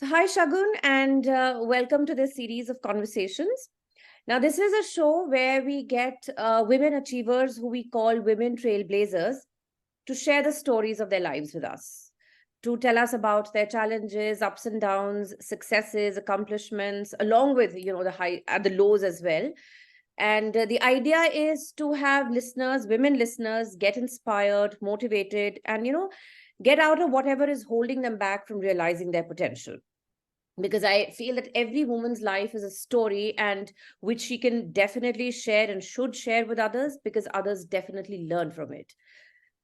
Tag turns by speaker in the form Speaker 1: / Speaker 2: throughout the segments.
Speaker 1: So, hi, Shagun, and welcome to this series of conversations. Now, this is a show where we get women achievers who we call women trailblazers to share the stories of their lives with us, to tell us about their challenges, ups and downs, successes, accomplishments, along with the high the lows as well. And the idea is to have listeners, women listeners, get inspired, motivated, and get out of whatever is holding them back from realizing their potential, because I feel that every woman's life is a story and which she can definitely share and should share with others, because others definitely learn from it.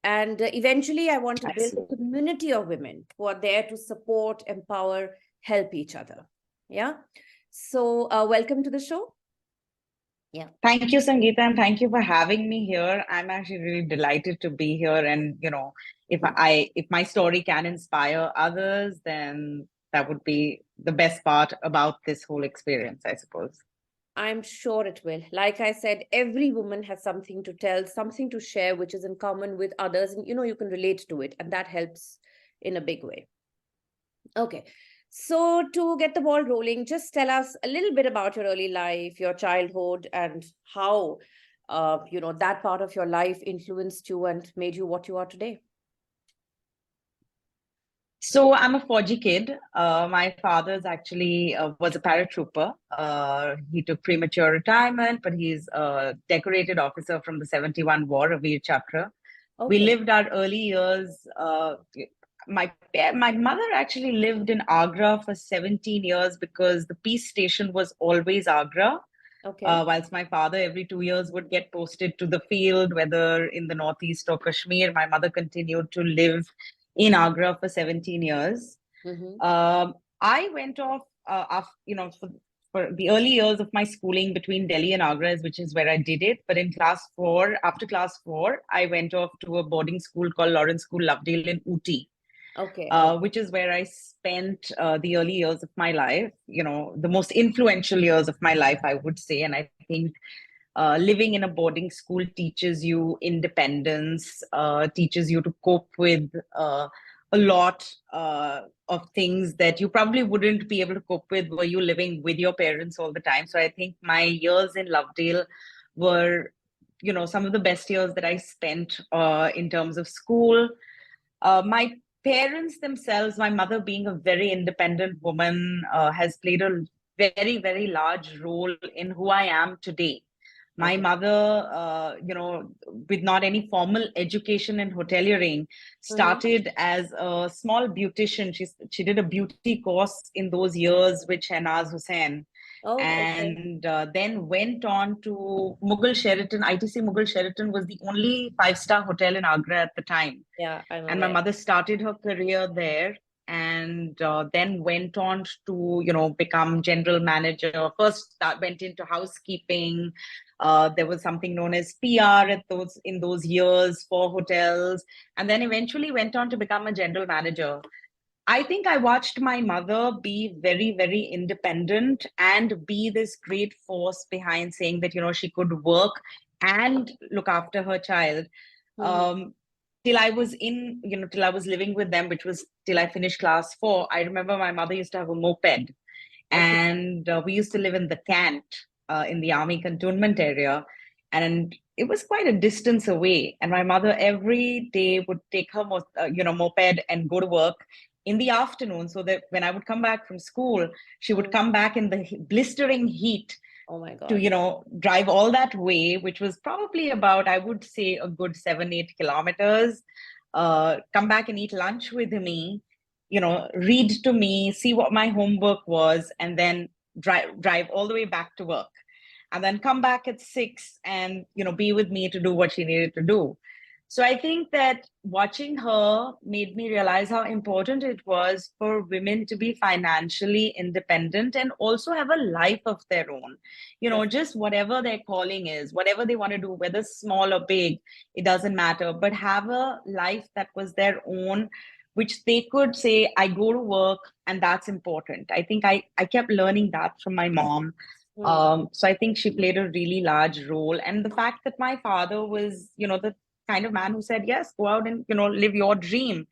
Speaker 1: And eventually, I want to build a
Speaker 2: Absolutely.
Speaker 1: community of women who are there to support, empower, help each other. Yeah. So, welcome to the show. Yeah.
Speaker 2: Thank you, Sangeeta, and thank you for having me here. I'm actually really delighted to be here. And if my story can inspire others, then that would be the best part about this whole experience, I suppose.
Speaker 1: I'm sure it will. Like I said, every woman has something to tell, something to share, which is in common with others. And you can relate to it, and that helps in a big way. Okay. So, to get the ball rolling, just tell us a little bit about your early life, your childhood, and how, that part of your life influenced you and made you what you are today.
Speaker 2: So I'm a 4G kid. My father's actually was a paratrooper. He took premature retirement, but he's a decorated officer from the 71 War, a Veer Chakra. We
Speaker 1: Okay.
Speaker 2: lived our early years. My mother actually lived in Agra for 17 years because the peace station was always Agra.
Speaker 1: Okay.
Speaker 2: Whilst my father every 2 years would get posted to the field, whether in the northeast or Kashmir, my mother continued to live in Agra for 17 years.
Speaker 1: Mm-hmm.
Speaker 2: I went off, for the early years of my schooling between Delhi and Agra, which is where I did it. But in class four, after class four, I went off to a boarding school called Lawrence School, Lovedale in Ooty,
Speaker 1: Okay. Okay.
Speaker 2: which is where I spent the early years of my life, the most influential years of my life, I would say. And I think living in a boarding school teaches you independence, teaches you to cope with a lot of things that you probably wouldn't be able to cope with were you living with your parents all the time. So I think my years in Lovedale were, some of the best years that I spent in terms of school. My parents themselves, my mother being a very independent woman, has played a very, very large role in who I am today. My
Speaker 1: Okay.
Speaker 2: mother, with not any formal education in hoteliering,
Speaker 1: Mm-hmm.
Speaker 2: started as a small beautician. She did a beauty course in those years with Shahnaz Hussain,
Speaker 1: Oh, okay.
Speaker 2: and then went on to Mughal Sheraton. ITC Mughal Sheraton was the only five-star hotel in Agra at the time.
Speaker 1: Yeah, I'm
Speaker 2: And my
Speaker 1: aware.
Speaker 2: mother started her career there, and then went on to become general manager. First went into housekeeping. There was something known as PR at those in those years for hotels, and then eventually went on to become a general manager. I think I watched my mother be very, very independent and be this great force behind saying that, she could work and look after her child.
Speaker 1: Mm-hmm.
Speaker 2: Um, till I was living with them, which was till I finished class four. I remember my mother used to have a moped,
Speaker 1: Okay.
Speaker 2: and we used to live in the Cant, in the army cantonment area. And it was quite a distance away. And my mother every day would take her, moped and go to work in the afternoon, so that when I would come back from school, she would
Speaker 1: Mm.
Speaker 2: come back in the blistering heat
Speaker 1: Oh my
Speaker 2: to,
Speaker 1: God.
Speaker 2: drive all that way, which was probably about, I would say, a good 7, 8 kilometers. Come back and eat lunch with me, read to me, see what my homework was, and then drive all the way back to work, and then come back at 6 and be with me to do what she needed to do. So I think that watching her made me realize how important it was for women to be financially independent and also have a life of their own. Just whatever their calling is, whatever they want to do, whether small or big, it doesn't matter, but have a life that was their own, which they could say, I go to work, and that's important. I think I kept learning that from my mom.
Speaker 1: Mm.
Speaker 2: So I think she played a really large role. And the fact that my father was, the kind of man who said, yes, go out and, live your dream.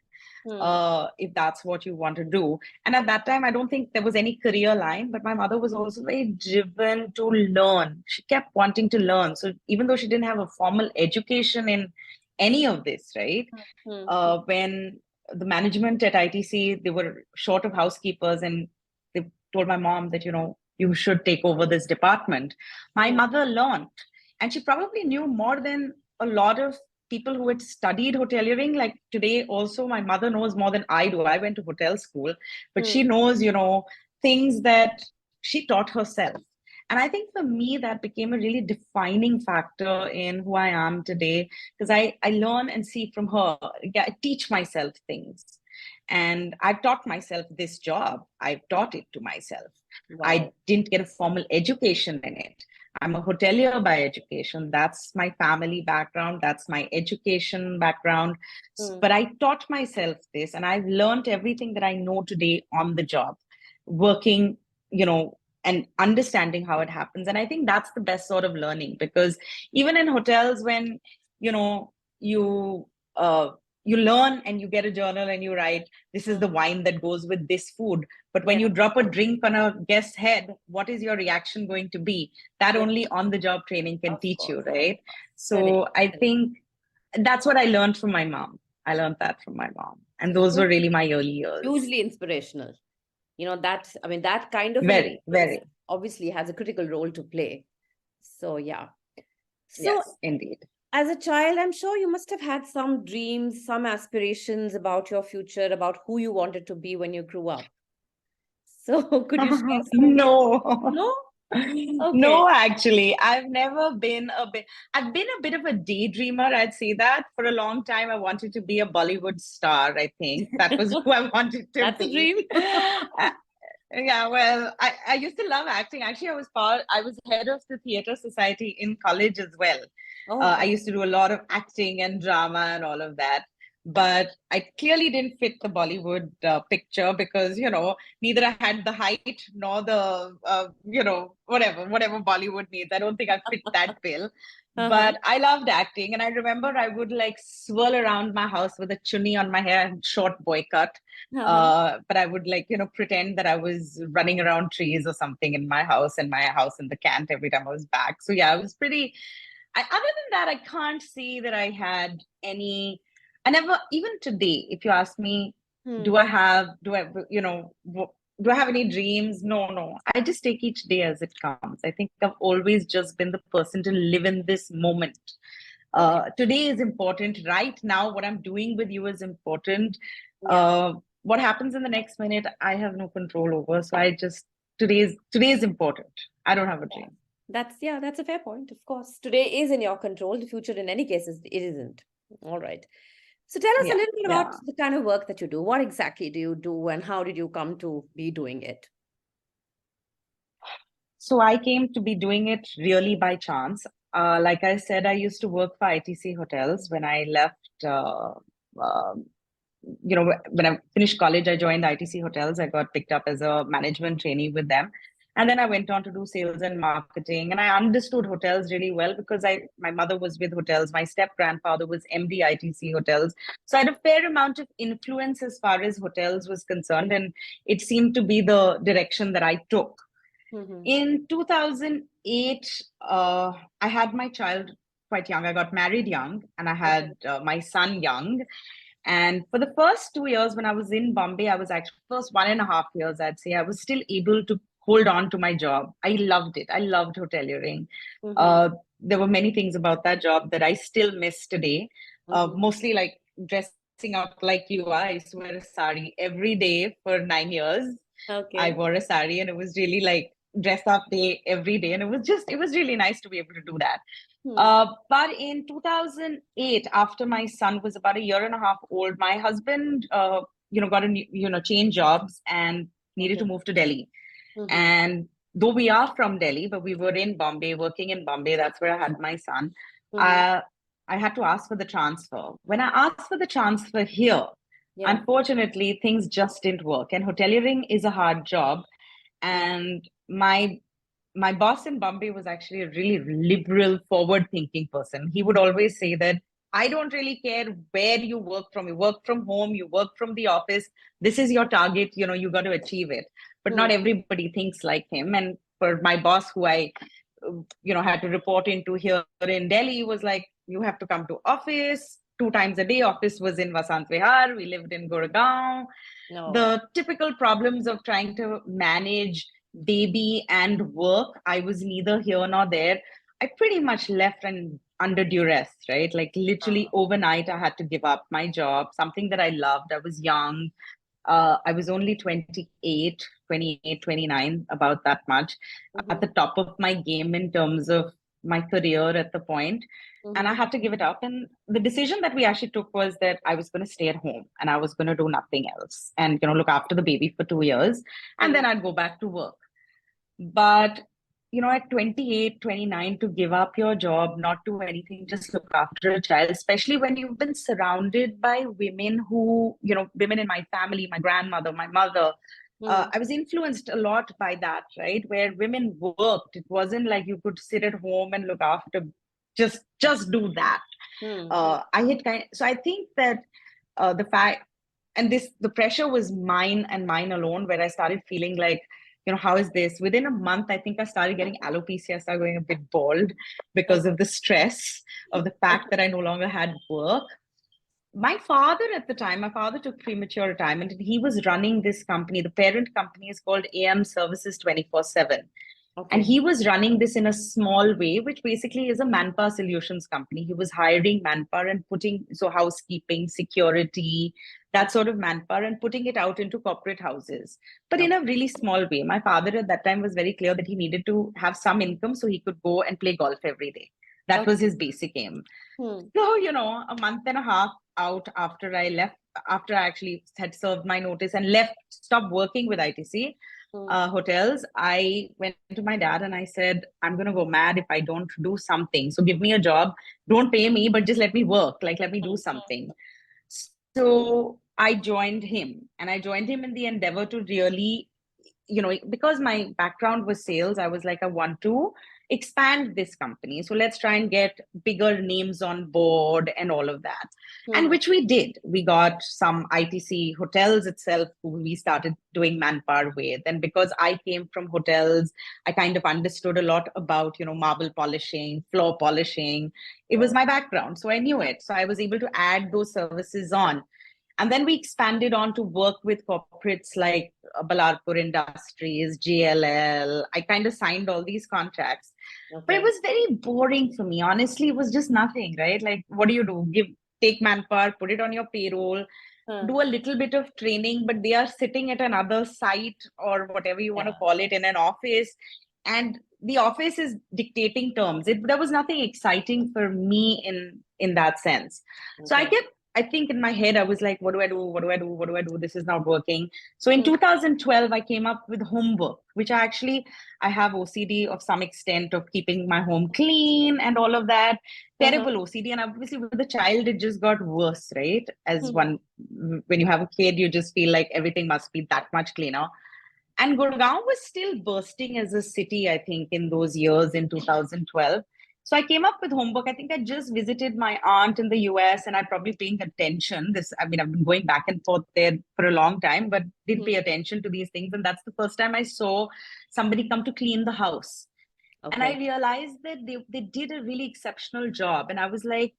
Speaker 2: if that's what you want to do. And at that time, I don't think there was any career line, but my mother was also very driven to learn. She kept wanting to learn. So even though she didn't have a formal education in any of this, right? When the management at ITC, they were short of housekeepers, and they told my mom that, you should take over this department. My mother learned, and she probably knew more than a lot of people who had studied hoteliering. Like today, also, my mother knows more than I do. I went to hotel school, but she knows, things that she taught herself. And I think for me, that became a really defining factor in who I am today, because I learn and see from her. I teach myself things. And I've taught myself this job. I've taught it to myself.
Speaker 1: Wow.
Speaker 2: I didn't get a formal education in it. I'm a hotelier by education. That's my family background. That's my education background. But I taught myself this, and I've learned everything that I know today on the job, working, and understanding how it happens. And I think that's the best sort of learning, because even in hotels, when, you learn and you get a journal and you write, this is the wine that goes with this food. But when you drop a drink on a guest's head, what is your reaction going to be? That only on the job training can teach you, right? So I think that's what I learned from my mom. I learned that from my mom. And those were really my early years.
Speaker 1: Hugely inspirational. That kind of
Speaker 2: very, very
Speaker 1: obviously has a critical role to play. So, yeah. So,
Speaker 2: yes, indeed.
Speaker 1: As a child, I'm sure you must have had some dreams, some aspirations about your future, about who you wanted to be when you grew up. So could you share some?
Speaker 2: No.
Speaker 1: No? Okay.
Speaker 2: No, actually, I've never been I've been a bit of a daydreamer. I'd say that for a long time. I wanted to be a Bollywood star. I think that was who I wanted to
Speaker 1: That's
Speaker 2: be.
Speaker 1: a dream.
Speaker 2: Yeah, well, I used to love acting. Actually, I was head of the theater society in college as well. I used to do a lot of acting and drama and all of that. But I clearly didn't fit the Bollywood picture, because, neither I had the height nor the, whatever Bollywood needs. I don't think I fit that bill. But I loved acting. And I remember I would like swirl around my house with a chunni on my hair and short boy cut. But I would pretend that I was running around trees or something in my house, and my house in the Cant every time I was back. So yeah, I was pretty, other than that, I can't see that I had any. I never, even today, if you ask me, do I have any dreams? No. I just take each day as it comes. I think I've always just been the person to live in this moment. Today is important. Right now, what I'm doing with you is important. What happens in the next minute, I have no control over. So today is important. I don't have a dream.
Speaker 1: That's a fair point. Of course, today is in your control. The future, in any case, it isn't. All right. So tell us a little bit about the kind of work that you do. What exactly do you do, and how did you come to be doing it?
Speaker 2: So I came to be doing it really by chance. Like I said, I used to work for ITC Hotels. When I left, when I finished college, I joined ITC Hotels. I got picked up as a management trainee with them. And then I went on to do sales and marketing. And I understood hotels really well, because my mother was with hotels. My step-grandfather was MD ITC Hotels. So I had a fair amount of influence as far as hotels was concerned. And it seemed to be the direction that I took. In 2008, I had my child quite young. I got married young, and I had my son young. And for the first 2 years when I was in Bombay, I was actually, first 1.5 years, I'd say, I was still able to hold on to my job. I loved it. I loved hoteliering. There were many things about that job that I still miss today. Mostly like dressing up like you are. I used to wear a sari every day for 9 years. I wore a sari, and it was really like dress up day every day. And it was really nice to be able to do that. But in 2008, after my son was about 1.5 years old, my husband, got to, change jobs and needed to move to Delhi. And though we are from Delhi, but we were in Bombay, working in Bombay. That's where I had my son. I had to ask for the transfer. When I asked for the transfer here, unfortunately, things just didn't work. And hoteliering is a hard job. And my boss in Bombay was actually a really liberal, forward-thinking person. He would always say that I don't really care where you work from. You work from home, you work from the office. This is your target, you got to achieve it. But not everybody thinks like him. And for my boss, who I, had to report into here in Delhi, was like, you have to come to office 2 times a day. Office was in Vasant Vihar. We lived in Gurgaon.
Speaker 1: No.
Speaker 2: The typical problems of trying to manage baby and work, I was neither here nor there. I pretty much left and under duress, right? Like literally overnight, I had to give up my job, something that I loved. I was young. I was only 28, 29, about that much, at the top of my game in terms of my career at the point. And I had to give it up. And the decision that we actually took was that I was going to stay at home and I was going to do nothing else and, look after the baby for 2 years. And then I'd go back to work. But at 28, 29, to give up your job, not do anything, just look after a child, especially when you've been surrounded by women who, women in my family, my grandmother, my mother. I was influenced a lot by that, right? Where women worked. It wasn't like you could sit at home and look after, just do that. So I think that the fact, and the pressure was mine and mine alone, where I started feeling like, how is this? Within a month, I think I started getting alopecia. I started going a bit bald because of the stress of the fact that I no longer had work. My father took premature retirement, and he was running this company. The parent company is called AM Services 24/7. And he was running this in a small way, which basically is a manpower solutions company. He was hiring manpower and housekeeping, security, that sort of manpower, and putting it out into corporate houses, but in a really small way. My father at that time was very clear that he needed to have some income so he could go and play golf every day. That was his basic aim. So, a month and a half out after I left, after I actually had served my notice and stopped working with ITC hotels, I went to my dad and I said, I'm going to go mad if I don't do something. So give me a job. Don't pay me, but just let me work. Like, let me do something. So I joined him, and I joined him in the endeavor to really, because my background was sales, I was like, I want to expand this company. So let's try and get bigger names on board and all of that. And which we did. We got some ITC hotels itself who we started doing manpower with. And because I came from hotels, I kind of understood a lot about, marble polishing, floor polishing. It was my background. So I knew it. So I was able to add those services on. And then we expanded on to work with corporates like Balarpur Industries, JLL. I kind of signed all these contracts. But it was very boring for me. Honestly, it was just nothing, right? Like, what do you do? Take manpower, put it on your payroll, do a little bit of training, but they are sitting at another site or whatever you want to call it in an office. And the office is dictating terms. There was nothing exciting for me in that sense. So I think in my head, I was like, what do I do? What do I do? What do I do? This is not working. So in 2012, I came up with homework, which I have OCD of some extent of keeping my home clean and all of that. Terrible OCD. And obviously with the child, it just got worse, right? When you have a kid, you just feel like everything must be that much cleaner. And Gurgaon was still bursting as a city, I think, in those years in 2012. So I came up with homework. I think I just visited my aunt in the US and I'd probably paying attention. I've been going back and forth there for a long time, but didn't pay attention to these things. And that's the first time I saw somebody come to clean the house. And I realized that they did a really exceptional job. And I was like,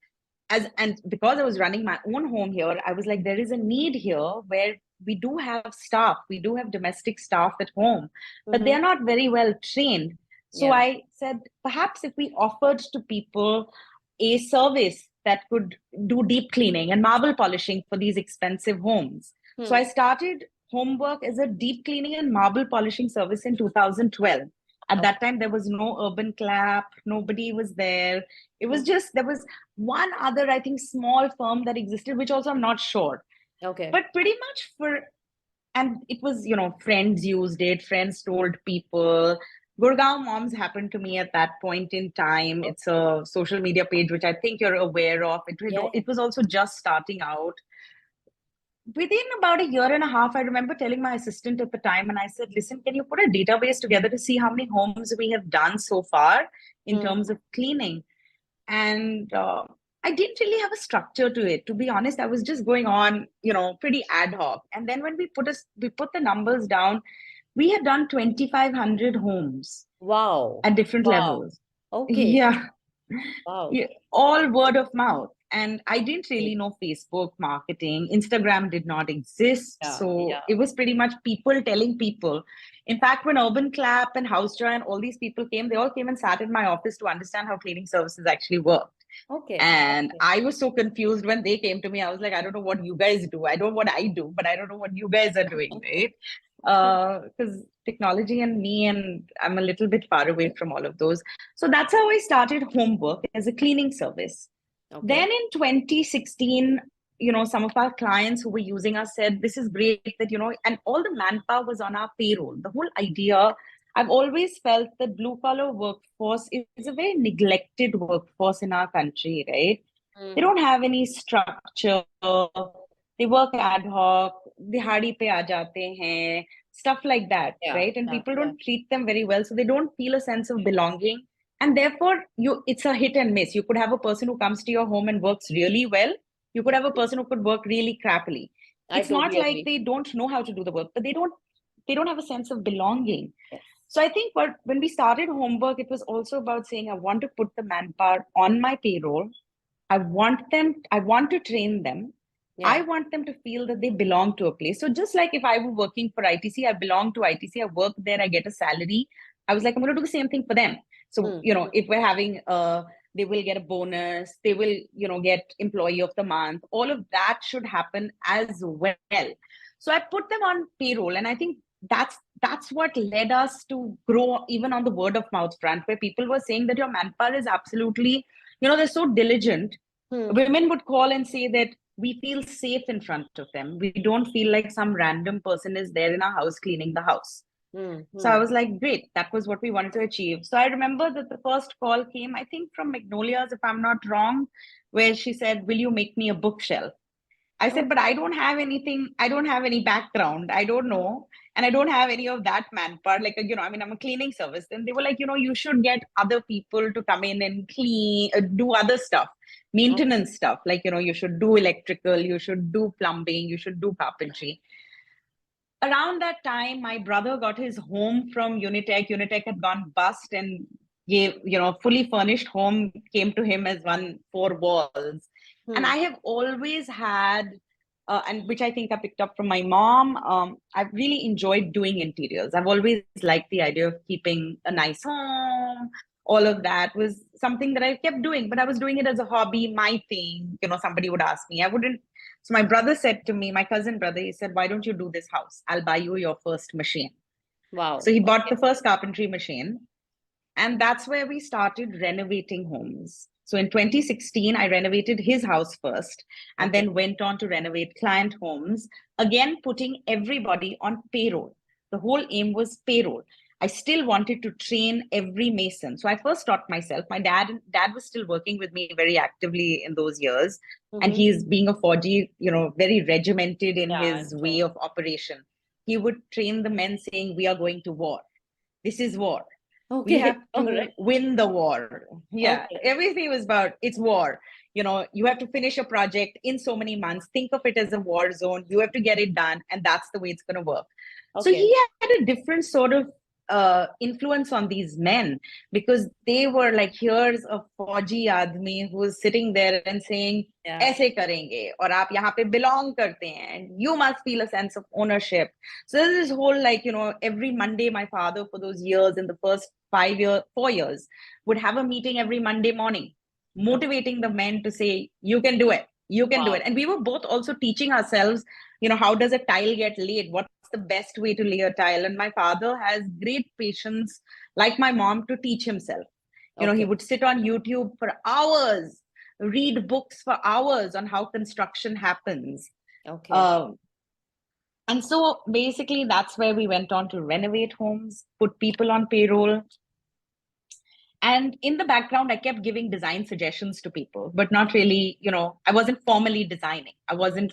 Speaker 2: and because I was running my own home here, I was like, there is a need here where we do have staff, we do have domestic staff at home, but they are not very well trained. So I said, perhaps if we offered to people a service that could do deep cleaning and marble polishing for these expensive homes. So I started homework as a deep cleaning and marble polishing service in 2012. At that time, there was no Urban Clap. Nobody was there. It was just, there was one other, I think, small firm that existed, which also I'm not sure. But pretty much and it was, friends used it. Friends told people. Gurgaon Moms happened to me at that point in time. It's a social media page, which I think you're aware of. It was also just starting out. Within about a year and a half, I remember telling my assistant at the time, and I said, listen, can you put a database together to see how many homes we have done so far in terms of cleaning? And I didn't really have a structure to it. To be honest, I was just going on, pretty ad hoc. And then when we put the numbers down, we had done 2,500 homes
Speaker 1: Wow.
Speaker 2: at different
Speaker 1: Wow.
Speaker 2: levels.
Speaker 1: Okay.
Speaker 2: Yeah.
Speaker 1: Wow.
Speaker 2: Yeah, all word of mouth. And I didn't really know Facebook marketing. Instagram did not exist.
Speaker 1: Yeah.
Speaker 2: So
Speaker 1: Yeah.
Speaker 2: it was pretty much people telling people. In fact, when Urban Clap and House Joy and all these people came, they all came and sat in my office to understand how cleaning services actually work.
Speaker 1: Okay.
Speaker 2: And
Speaker 1: Okay.
Speaker 2: I was so confused when they came to me. I was like, I don't know what you guys do. I know what I do, but I don't know what you guys are doing, right? Because technology and me, and I'm a little bit far away from all of those. So that's how I started homework as a cleaning service.
Speaker 1: Okay.
Speaker 2: Then in 2016, some of our clients who were using us said, this is great that, and all the manpower was on our payroll. The whole idea, I've always felt that blue collar workforce is a very neglected workforce in our country, right? They
Speaker 1: Mm.
Speaker 2: don't have any structure. They work ad hoc. Dihadi pe aa jate hain, stuff like that,
Speaker 1: Yeah.
Speaker 2: right? And
Speaker 1: Yeah.
Speaker 2: people
Speaker 1: Yeah.
Speaker 2: don't treat them very well, so they don't feel a sense of belonging. And therefore, it's a hit and miss. You could have a person who comes to your home and works really well. You could have a person who could work really crappily.
Speaker 1: I
Speaker 2: It's not
Speaker 1: totally
Speaker 2: like
Speaker 1: agree.
Speaker 2: they don't know how to do the work, but they don't have a sense of belonging.
Speaker 1: Yes.
Speaker 2: So I think when we started homework, it was also about saying, I want to put the manpower on my payroll. I want to train them. I
Speaker 1: Yeah.
Speaker 2: want them to feel that they belong to a place. So just like if I were working for ITC, I belong to ITC, I work there, I get a salary. I was like, I'm going to do the same thing for them. So,
Speaker 1: Mm.
Speaker 2: if we're having, they will get a bonus, they will, get employee of the month. All of that should happen as well. So I put them on payroll. And I think that's what led us to grow even on the word of mouth front, where people were saying that your manpower is absolutely, they're so diligent.
Speaker 1: Mm.
Speaker 2: Women would call and say that we feel safe in front of them. We don't feel like some random person is there in our house cleaning the house.
Speaker 1: Mm.
Speaker 2: So I
Speaker 1: Mm.
Speaker 2: was like, great, that was what we wanted to achieve. So I remember that the first call came, I think, from Magnolia's, if I'm not wrong, where she said, will you make me a bookshelf? I said, but
Speaker 1: Okay.
Speaker 2: I don't have anything, I don't have any background, I don't know. And I don't have any of that manpower. Like, I mean, I'm a cleaning service. And they were like, you should get other people to come in and clean, do other stuff,
Speaker 1: Okay.
Speaker 2: maintenance stuff. Like, you should do electrical, you should do plumbing, you should do carpentry. Around that time, my brother got his home from Unitech. Unitech had gone bust, and gave, fully furnished home came to him as one, four walls. And
Speaker 1: Hmm.
Speaker 2: I have always had, and which I think I picked up from my mom, I've really enjoyed doing interiors. I've always liked the idea of keeping a nice home. All of that was something that I kept doing, but I was doing it as a hobby, my thing. Somebody would ask me. I wouldn't. So my brother said to me, my cousin brother, he said, why don't you do this house? I'll buy you your first machine. So
Speaker 1: Wow.
Speaker 2: he bought
Speaker 1: Okay.
Speaker 2: the first carpentry machine. And that's where we started renovating homes. So in 2016, I renovated his house first and
Speaker 1: Okay.
Speaker 2: then went on to renovate client homes, again, putting everybody on payroll. The whole aim was payroll. I still wanted to train every mason. So I first taught myself. My dad was still working with me very actively in those years. And
Speaker 1: Mm-hmm.
Speaker 2: he's being a Fauji, very regimented in
Speaker 1: Yeah.
Speaker 2: his way
Speaker 1: So.
Speaker 2: of operation. He would train the men saying, we are going to war. This is war. We have
Speaker 1: Okay. All
Speaker 2: to
Speaker 1: right.
Speaker 2: win the war. Yeah,
Speaker 1: Okay.
Speaker 2: everything was about it's war. You have to finish a project in so many months. Think of it as a war zone. You have to get it done, and that's the way it's going to work. So
Speaker 1: Okay.
Speaker 2: he had a different sort of influence on these men, because they were like, here's a Fauji admi who's sitting there and saying,
Speaker 1: Yeah.
Speaker 2: ऐसे करेंगे और आप यहाँ पे belong करते हैं, and you must feel a sense of ownership. So there's this whole, like, every Monday, my father for those years, in the first 4 years, would have a meeting every Monday morning,
Speaker 1: Okay.
Speaker 2: motivating the men to say, you can do it, you can do it.
Speaker 1: Wow.
Speaker 2: And we were both also teaching ourselves, how does a tile get laid? What's the best way to lay a tile? And my father has great patience, like my mom, to teach himself. He
Speaker 1: Okay.
Speaker 2: would sit on YouTube for hours, read books for hours on how construction happens.
Speaker 1: Okay.
Speaker 2: Um, and so basically, that's where we went on to renovate homes, put people on payroll. And in the background, I kept giving design suggestions to people, but not really, I wasn't formally designing. I wasn't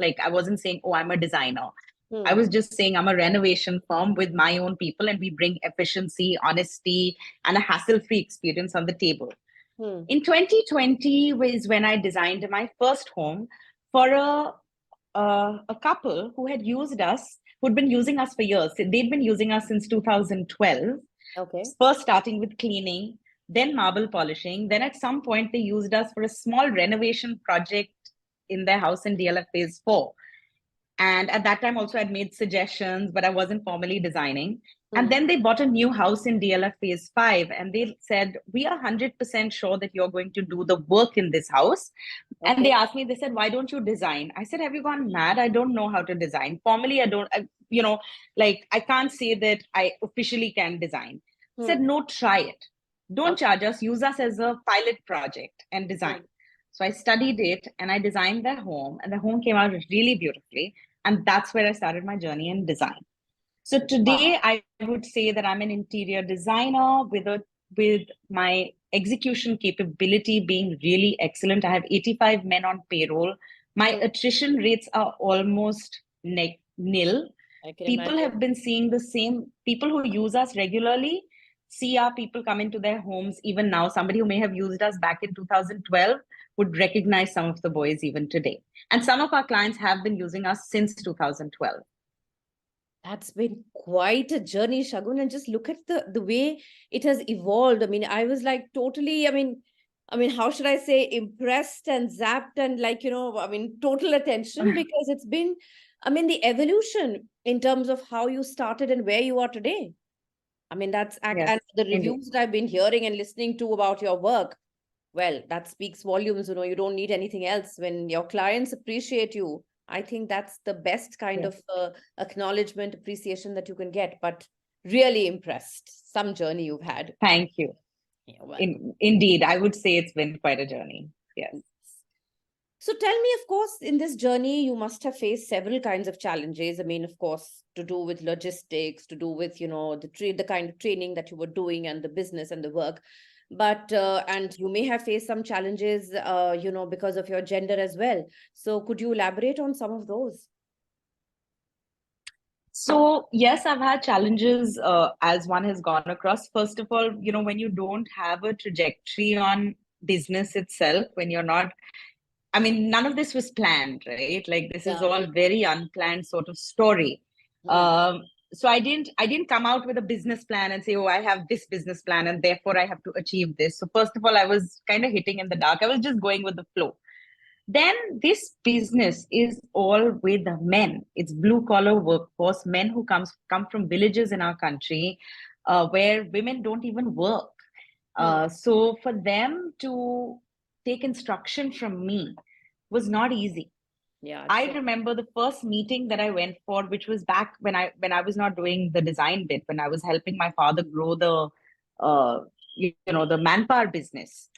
Speaker 2: saying, oh, I'm a designer. I
Speaker 1: Hmm.
Speaker 2: was just saying I'm a renovation firm with my own people, and we bring efficiency, honesty, and a hassle free experience on the table. In 2020 was when I designed my first home for a couple who had used us, who'd been using us for years. They'd been using us since 2012,
Speaker 1: Okay.
Speaker 2: first starting with cleaning, then marble polishing. Then at some point, they used us for a small renovation project in their house in DLF Phase 4. And at that time, also, I'd made suggestions, but I wasn't formally designing. And then they bought a new house in DLF Phase 5, and they said, "We are 100% sure that you're going to do the work in this house."
Speaker 1: Okay.
Speaker 2: And they asked me, they said, "Why don't you design?" I said, "Have you gone mad? I don't know how to design. Formally, I can't say that I officially can design." I said, "No, try it. Don't charge us. Use us as a pilot project and design." So I studied it and I designed their home, and the home came out really beautifully. And that's where I started my journey in design. So today, I would say that I'm an interior designer with my execution capability being really excellent. I have 85 men on payroll. My attrition rates are almost nil. People have been seeing the same people who use us regularly. See our people come into their homes even now. Somebody who may have used us back in 2012 would recognize some of the boys even today. And some of our clients have been using us since 2012.
Speaker 1: That's been quite a journey, Shagun, and just look at the way it has evolved. I mean, I was like totally, how should I say, impressed and zapped and total attention, because it's been, the evolution in terms of how you started and where you are today.
Speaker 2: Yes,
Speaker 1: and the
Speaker 2: indeed.
Speaker 1: reviews that I've been hearing and listening to about your work, well, that speaks volumes. You don't need anything else. When your clients appreciate you, I think that's the best kind of acknowledgement, appreciation that you can get. But really impressed. Some journey you've had.
Speaker 2: Thank you.
Speaker 1: Yeah, well.
Speaker 2: Indeed, I would say it's been quite a journey. Yes.
Speaker 1: So tell me, of course, in this journey, you must have faced several kinds of challenges. Of course, to do with logistics, to do with, the kind of training that you were doing and the business and the work. But, and you may have faced some challenges, because of your gender as well. So could you elaborate on some of those?
Speaker 2: So, yes, I've had challenges as one has gone across. First of all, when you don't have a trajectory on business itself, when you're not, none of this was planned, right? Like this is all very unplanned sort of story. So I didn't come out with a business plan and say, "Oh, I have this business plan and therefore I have to achieve this." So first of all, I was kind of hitting in the dark. I was just going with the flow. Then this business is all with men. It's blue collar workforce, men who come from villages in our country where women don't even work. So for them to take instruction from me was not easy.
Speaker 1: Yeah,
Speaker 2: I remember the first meeting that I went for, which was back when I was not doing the design bit, when I was helping my father grow the the manpower business.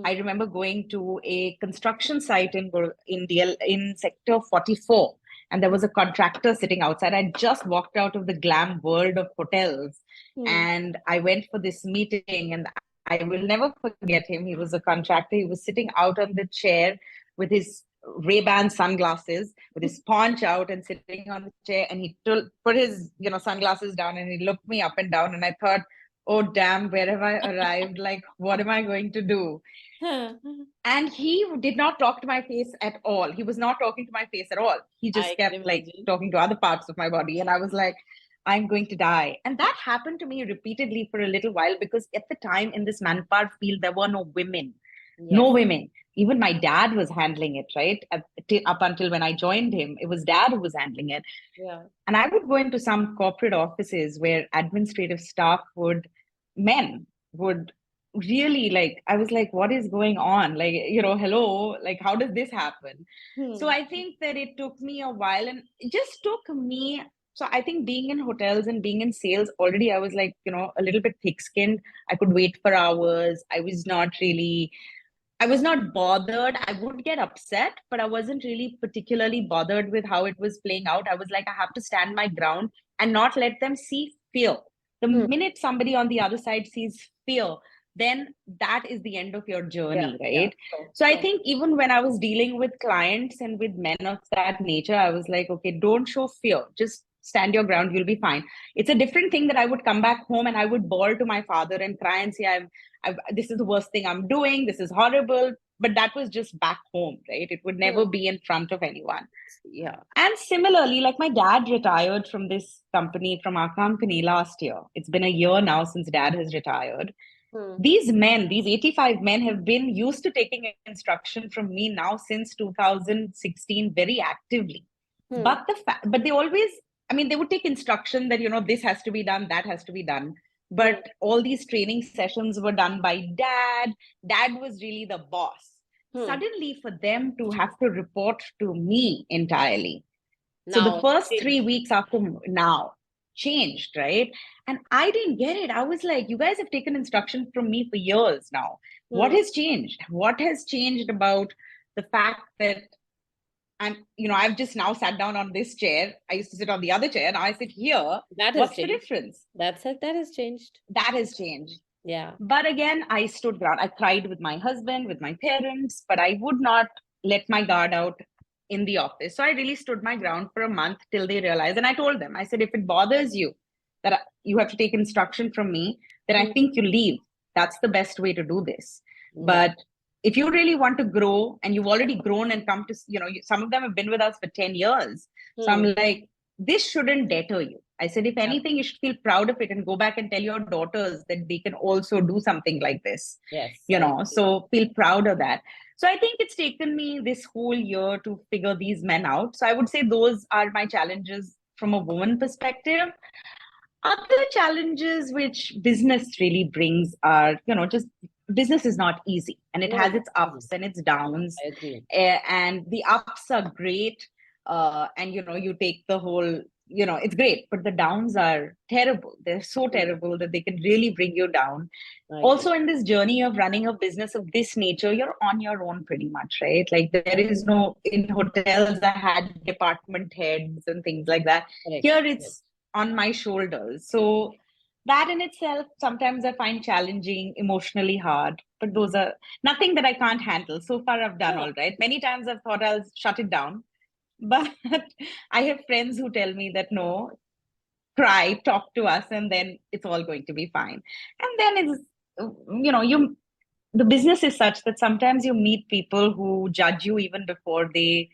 Speaker 2: I remember going to a construction site in sector 44, and there was a contractor sitting outside. I just walked out of the glam world of hotels, and I went for this meeting, and I will never forget him. He was a contractor. He was sitting out on the chair with his Ray-Ban sunglasses, with his paunch out and sitting on the chair, and he put his sunglasses down, and he looked me up and down, and I thought, "Oh damn, where have I arrived? Like, what am I going to do?" And he did not talk to my face at all. He was not talking to my face at all. He just kept like talking to other parts of my body, and I was like, "I'm going to die." And that happened to me repeatedly for a little while, because at the time in this manpower field there were no women. No women. Even my dad was handling it, right? Up until when I joined him, it was dad who was handling it. And I would go into some corporate offices where administrative staff men would really like, I was like, what is going on? Like, hello, like, how does this happen? So I think that it took me a while, and it just took me. So I think being in hotels and being in sales, already I was like, a little bit thick-skinned. I could wait for hours. I was not bothered. I would get upset, but I wasn't really particularly bothered with how it was playing out. I was like, I have to stand my ground and not let them see fear. The minute somebody on the other side sees fear, then that is the end of your journey, right? So I think even when I was dealing with clients and with men of that nature, I was like, okay, don't show fear. Just stand your ground, you'll be fine. It's a different thing that I would come back home and I would bawl to my father and cry and say, this is the worst thing I'm doing. This is horrible. But that was just back home, right? It would never be in front of anyone.
Speaker 1: Yeah.
Speaker 2: And similarly, like my dad retired from our company last year. It's been a year now since dad has retired. These men, these 85 men have been used to taking instruction from me now since 2016 very actively. But they always, I mean, they would take instruction that, this has to be done, that has to be done. But all these training sessions were done by dad. Dad was really the boss. Suddenly for them to have to report to me entirely. So the first 3 weeks after now changed, right? And I didn't get it. I was like, you guys have taken instruction from me for years now. What has changed? What has changed about the fact that I've just now sat down on this chair. I used to sit on the other chair. Now I sit here. What's the difference?
Speaker 1: That's it. That has changed.
Speaker 2: That has changed.
Speaker 1: Yeah.
Speaker 2: But again, I stood ground. I cried with my husband, with my parents, but I would not let my guard out in the office. So I really stood my ground for a month till they realized. And I told them, I said, if it bothers you that you have to take instruction from me, then I think you leave. That's the best way to do this. But if you really want to grow and you've already grown and come to, some of them have been with us for 10 years. So I'm like, this shouldn't deter you. I said, if anything, you should feel proud of it and go back and tell your daughters that they can also do something like this.
Speaker 1: Yes.
Speaker 2: So feel proud of that. So I think it's taken me this whole year to figure these men out. So I would say those are my challenges from a woman perspective. Other challenges which business really brings are, just business is not easy and it has its ups and its downs.
Speaker 1: I agree.
Speaker 2: And the ups are great. And, you take the whole, it's great, but the downs are terrible. They're so terrible that they can really bring you down. Also, in this journey of running a business of this nature, you're on your own pretty much, right? Like there is no, in hotels, I had department heads and things like that. Here it's on my shoulders. So that in itself, sometimes I find challenging, emotionally hard, but those are nothing that I can't handle. So far, I've done all right. Many times I've thought I'll shut it down, but I have friends who tell me that no, cry, talk to us, and then it's all going to be fine. And then it's, the business is such that sometimes you meet people who judge you even before they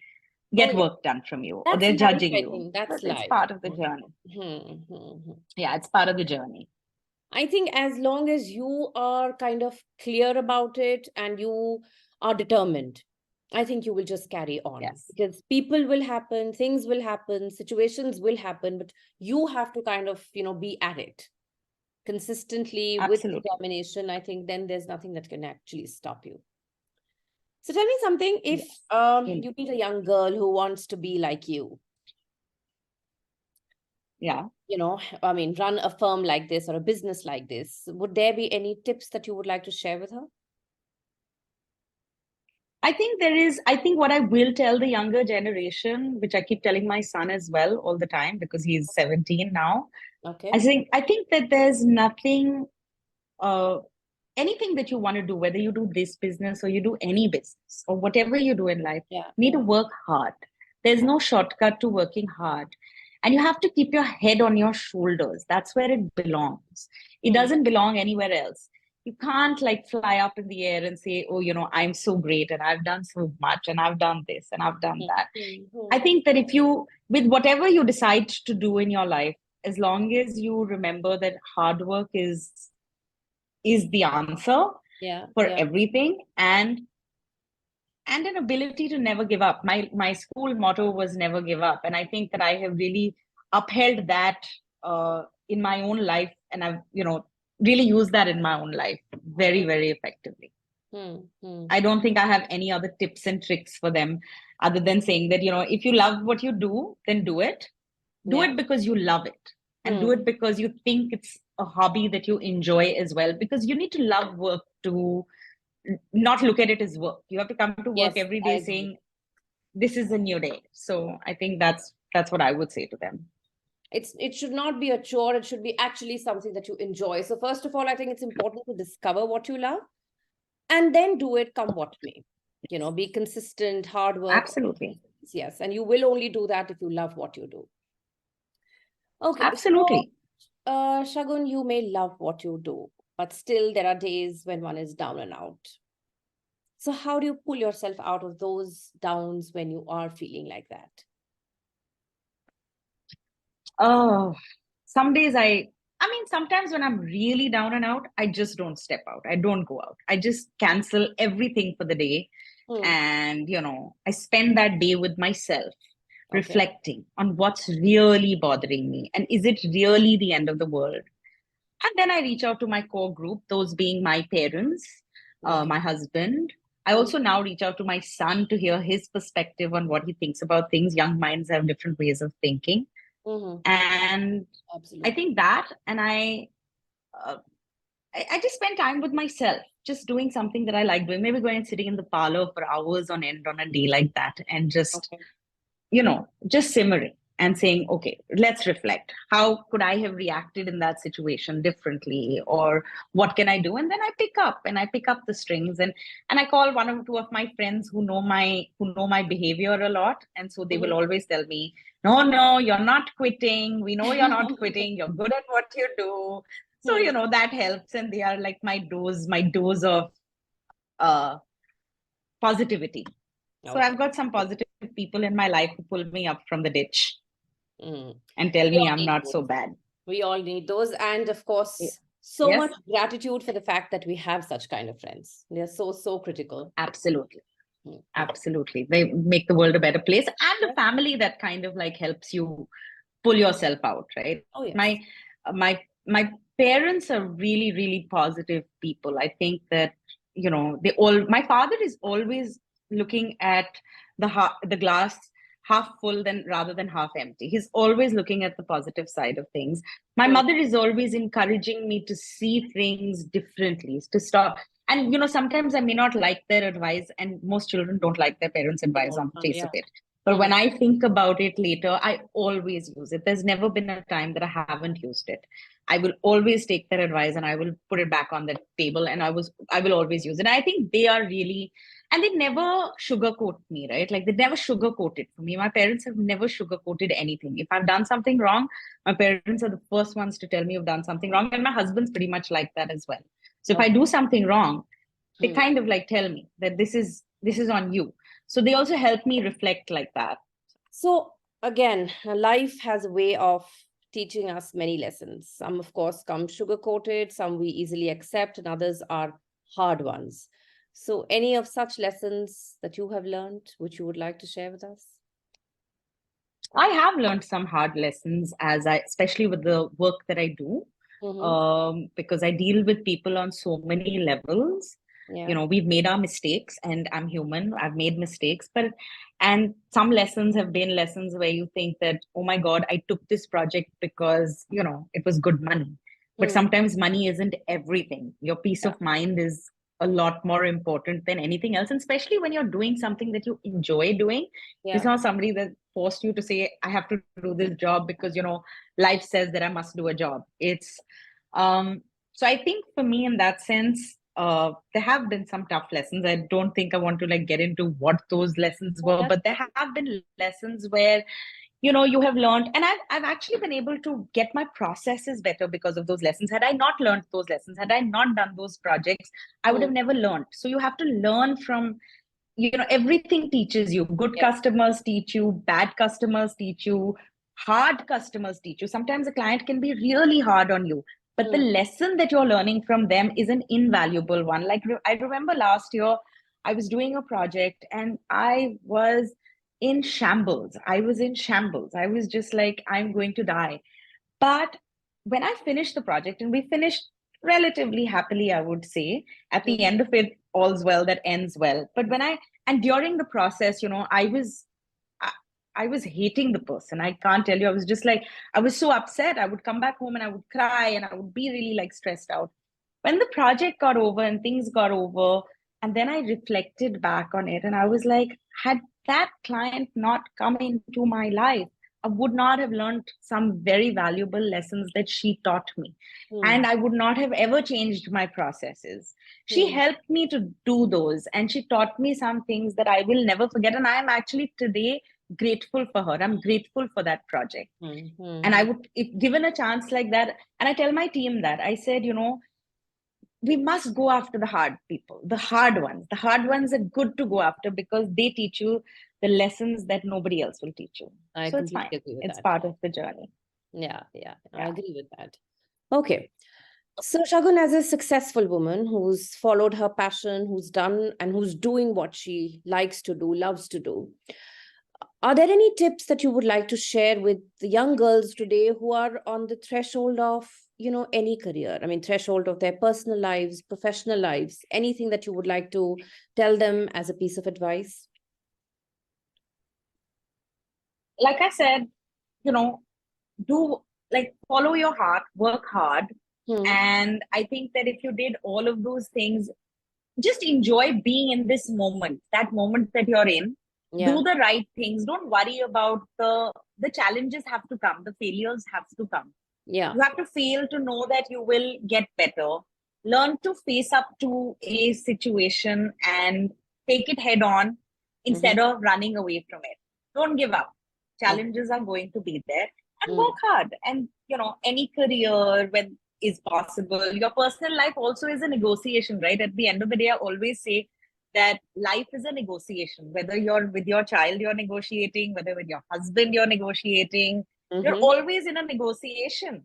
Speaker 2: get work done from you, or they're judging you.
Speaker 1: That's
Speaker 2: life. It's part of the journey. Yeah, it's part of the journey.
Speaker 1: I think as long as you are kind of clear about it and you are determined, I think you will just carry on.
Speaker 2: Yes.
Speaker 1: Because people will happen, things will happen, situations will happen, but you have to kind of, be at it consistently.
Speaker 2: Absolutely.
Speaker 1: With determination. I think then there's nothing that can actually stop you. So tell me something, if you meet a young girl who wants to be like you.
Speaker 2: Yeah.
Speaker 1: Run a firm like this or a business like this, would there be any tips that you would like to share with her?
Speaker 2: I think what I will tell the younger generation, which I keep telling my son as well all the time, because he's 17 now.
Speaker 1: Okay.
Speaker 2: I think that there's nothing, anything that you want to do, whether you do this business or you do any business or whatever you do in life, you need to work hard. There's no shortcut to working hard. And you have to keep your head on your shoulders. That's where it belongs. It doesn't belong anywhere else. You can't like fly up in the air and say, oh, I'm so great and I've done so much and I've done this and I've done that. I think that with whatever you decide to do in your life, as long as you remember that hard work is the answer for everything, and an ability to never give up. My school motto was never give up. And I think that I have really upheld that in my own life. And I've, really used that in my own life very, very effectively. I don't think I have any other tips and tricks for them other than saying that, if you love what you do, then do it. Do it because you love it. And do it because you think it's a hobby that you enjoy as well. Because you need to love work to not look at it as work. You have to come to work every day saying, this is a new day. So I think that's what I would say to them.
Speaker 1: It should not be a chore. It should be actually something that you enjoy. So first of all, I think it's important to discover what you love and then do it come what may. Be consistent, hard work.
Speaker 2: Absolutely.
Speaker 1: Yes. And you will only do that if you love what you do. Okay, so
Speaker 2: Absolutely.
Speaker 1: Shagun, you may love what you do, but still there are days when one is down and out. So how do you pull yourself out of those downs when you are feeling like that?
Speaker 2: Oh, some days I mean, sometimes when I'm really down and out, I just don't step out. I don't go out. I just cancel everything for the day.
Speaker 1: Hmm.
Speaker 2: And, I spend that day with myself,
Speaker 1: Okay.
Speaker 2: reflecting on what's really bothering me. And is it really the end of the world? And then I reach out to my core group, those being my parents,
Speaker 1: Okay.
Speaker 2: my husband. I
Speaker 1: Hmm.
Speaker 2: also now reach out to my son to hear his perspective on what he thinks about things. Young minds have different ways of thinking.
Speaker 1: Hmm.
Speaker 2: And I
Speaker 1: Absolutely.
Speaker 2: think that, and uh, I just spend time with myself, just doing something that I like doing. Maybe going and sitting in the parlor for hours on end on a day like that, and just
Speaker 1: Okay.
Speaker 2: just simmering and saying, okay, let's reflect. How could I have reacted in that situation differently? Or what can I do? And then I pick up the strings, and I call one or two of my friends who know my behavior a lot. And so they will
Speaker 1: Mhm.
Speaker 2: always tell me, no, no, you're not quitting. We know you're not quitting. You're good at what you do. So,
Speaker 1: Hmm.
Speaker 2: that helps. And they are like my dose of uh positivity. So
Speaker 1: Okay.
Speaker 2: I've got some positive people in my life who pull me up from the ditch
Speaker 1: Mm.
Speaker 2: and tell
Speaker 1: We
Speaker 2: me
Speaker 1: all
Speaker 2: I'm
Speaker 1: need
Speaker 2: not so
Speaker 1: those.
Speaker 2: bad.
Speaker 1: We all need those. And of
Speaker 2: Y-
Speaker 1: course, so
Speaker 2: Yes,
Speaker 1: much gratitude for the fact that we have such kind of friends. They're so, so critical.
Speaker 2: absolutely.
Speaker 1: Mm.
Speaker 2: Absolutely. They make the world a better place, and a
Speaker 1: Yes.
Speaker 2: family that kind of like helps you pull yourself out, right?
Speaker 1: Oh, yes.
Speaker 2: My parents are really, really positive people. I think that, they all my father is always looking at the glass half full than rather than half empty. He's always looking at the positive side of things. My
Speaker 1: Mm.
Speaker 2: mother is always encouraging me to see things differently, to stop. And sometimes I may not like their advice, and most children don't like their parents'
Speaker 1: They
Speaker 2: advice
Speaker 1: don't.
Speaker 2: on the face of
Speaker 1: Yeah.
Speaker 2: it. But when
Speaker 1: Mhm.
Speaker 2: I think about it later, I always use it. There's never been a time that I haven't used it. I will always take their advice and I will put it back on the table, and I will always use it. And I think they are really, and they never sugarcoat me, right? Like they never sugarcoat it for me. My parents have never sugarcoated anything. If I've done something wrong, my parents are the first ones to tell me I've done something wrong. And my husband's pretty much like that as well. So if I
Speaker 1: Okay.
Speaker 2: do something wrong, they
Speaker 1: Hmm.
Speaker 2: kind of like tell me that this is on you. So they also help me reflect like that.
Speaker 1: So again, life has a way of teaching us many lessons. Some, of course, come sugar coated, some we easily accept, and others are hard ones. So, any of such lessons that you have learned, which you would like to share with us?
Speaker 2: I have learned some hard lessons especially with the work that I do,
Speaker 1: Mm-hmm.
Speaker 2: because I deal with people on so many levels.
Speaker 1: Yeah.
Speaker 2: We've made our mistakes, and I'm human. I've made mistakes, and some lessons have been lessons where you think that, oh my God, I took this project because, it was good money. But
Speaker 1: Mm.
Speaker 2: sometimes money isn't everything. Your peace
Speaker 1: Yeah.
Speaker 2: of mind is a lot more important than anything else. And especially when you're doing something that you enjoy doing, it's
Speaker 1: Yeah.
Speaker 2: not somebody that forced you to say, I have to do this job because, life says that I must do a job. Um, so I think for me in that sense, there have been some tough lessons. I don't think I want to like get into what those lessons
Speaker 1: Oh,
Speaker 2: were,
Speaker 1: that's
Speaker 2: but there have been lessons where, you have learned, and I've actually been able to get my processes better because of those lessons. Had I not learned those lessons, had I not done those projects, I would
Speaker 1: mm.
Speaker 2: have never learned. So you have to learn from, everything teaches you. Good
Speaker 1: Yeah.
Speaker 2: customers teach you, bad customers teach you, hard customers teach you. Sometimes a client can be really hard on you, but the
Speaker 1: Mm.
Speaker 2: lesson that you're learning from them is an invaluable one. Like I remember last year I was doing a project and I was in shambles. I was just like, I'm going to die. But when I finished the project, and we finished relatively happily, I would say, at the
Speaker 1: Mm.
Speaker 2: end of it, all's well that ends well. But and during the process, I, I was hating the person. I can't tell you. I was just like, I was so upset. I would come back home and I would cry and I would be really like stressed out. When the project got over and things got over, and then I reflected back on it and I was like, had that client not come into my life, I would not have learned some very valuable lessons that she taught me. And
Speaker 1: Mm.
Speaker 2: I would not have ever changed my processes. She
Speaker 1: Mm.
Speaker 2: helped me to do those, and she taught me some things that I will never forget. And I am actually today grateful for her. I'm grateful for that project.
Speaker 1: Mm-hmm.
Speaker 2: And I would, if given a chance like that, and I tell my team that, I said, we must go after the hard people, the hard ones. The hard ones are good to go after because they teach you the lessons that nobody else will teach you.
Speaker 1: I
Speaker 2: So it's fine.
Speaker 1: completely agree with
Speaker 2: It's
Speaker 1: that.
Speaker 2: part of the journey.
Speaker 1: Yeah, I
Speaker 2: Yeah.
Speaker 1: agree with that. Okay. So Shagun, as a successful woman who's followed her passion, who's done and who's doing what she likes to do, loves to do, are there any tips that you would like to share with the young girls today who are on the threshold of, any career? I mean, threshold of their personal lives, professional lives, anything that you would like to tell them as a piece of advice?
Speaker 2: Like I said, do like follow your heart, work hard.
Speaker 1: Hmm.
Speaker 2: And I think that if you did all of those things, just enjoy being in this moment, that moment that you're in.
Speaker 1: Yeah.
Speaker 2: Do the right things. Don't worry about the challenges have to come, the failures have to come.
Speaker 1: Yeah.
Speaker 2: You have to fail to know that you will get better. Learn to face up to a situation and take it head on
Speaker 1: Mm-hmm.
Speaker 2: instead of running away from it. Don't give up.
Speaker 1: Okay.
Speaker 2: Challenges are going to be there, and
Speaker 1: Mm.
Speaker 2: work hard. And any career when is possible. Your personal life also is a negotiation, right? At the end of the day, I always say that life is a negotiation. Whether you're with your child, you're negotiating, whether with your husband, you're negotiating. You're
Speaker 1: Mm-hmm.
Speaker 2: always in a negotiation.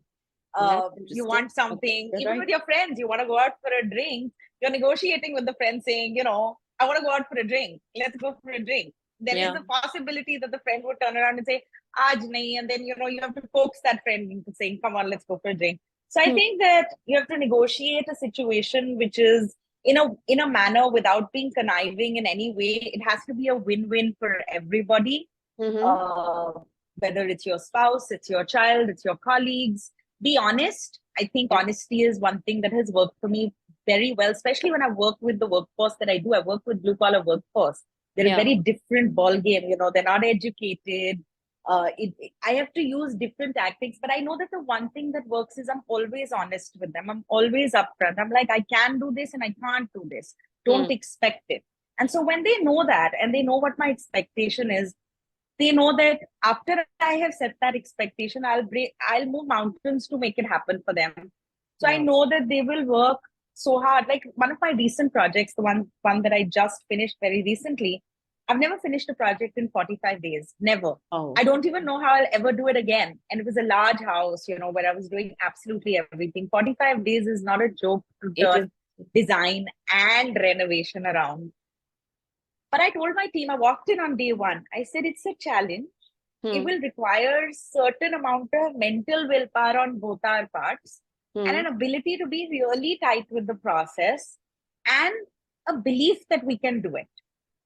Speaker 1: That's
Speaker 2: You
Speaker 1: interesting.
Speaker 2: want
Speaker 1: Okay.
Speaker 2: something,
Speaker 1: You're
Speaker 2: even
Speaker 1: right.
Speaker 2: with your friends, you want to go out for a drink, you're negotiating with the friend saying, I want to go out for a drink. Let's go for a drink. There is
Speaker 1: Yeah.
Speaker 2: a possibility that the friend would turn around and say, Aaj nahi, and then you have to coax that friend into saying, come on, let's go for a drink. So I
Speaker 1: Hmm.
Speaker 2: think that you have to negotiate a situation which is in a manner without being conniving in any way. It has to be a win-win for everybody.
Speaker 1: Mm-hmm.
Speaker 2: Uh, Whether it's your spouse, it's your child, it's your colleagues. Be honest. I think
Speaker 1: Yeah.
Speaker 2: honesty is one thing that has worked for me very well, especially when I work with the workforce that I do. I work with blue collar workforce. They're a
Speaker 1: Yeah.
Speaker 2: very different ball game. They're not educated. I have to use different tactics, but I know that the one thing that works is I'm always honest with them. I'm always upfront. I'm like, I can do this and I can't do this.
Speaker 1: Hmm.
Speaker 2: Don't expect it. And so when they know that and they know what my expectation is, they know that after I have set that expectation, I'll move mountains to make it happen for them. So I
Speaker 1: Wow.
Speaker 2: know that they will work so hard. Like one of my recent projects, the one that I just finished very recently, I've never finished a project in 45 days. Never.
Speaker 1: Oh.
Speaker 2: I don't even know how I'll ever do it again. And it was a large house, where I was doing absolutely everything. 45 days is not a joke to
Speaker 1: It is.
Speaker 2: turn design and renovation around. But I told my team, I walked in on day one. I said, it's a challenge. It
Speaker 1: Hmm.
Speaker 2: will require certain amount of mental willpower on both our parts and
Speaker 1: Hmm.
Speaker 2: an ability to be really tight with the process and a belief that we can do it.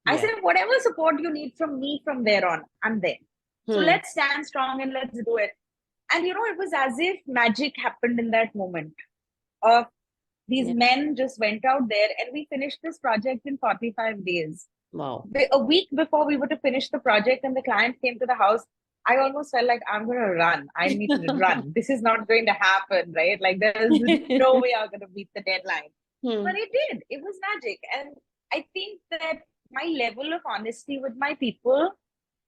Speaker 2: I
Speaker 1: Yeah.
Speaker 2: said, whatever support you need from me from there on, I'm there. So
Speaker 1: Hmm.
Speaker 2: let's stand strong and let's do it. And it was as if magic happened in that moment. Of these
Speaker 1: Yeah.
Speaker 2: men just went out there and we finished this project in 45 days.
Speaker 1: Wow.
Speaker 2: A week before we were to finish the project and the client came to the house, I almost felt like I'm going to run. I need to run. This is not going to happen, right? Like there's no way I'm going to meet the deadline. But
Speaker 1: Hmm.
Speaker 2: it did. It was magic. And I think that my level of honesty with my people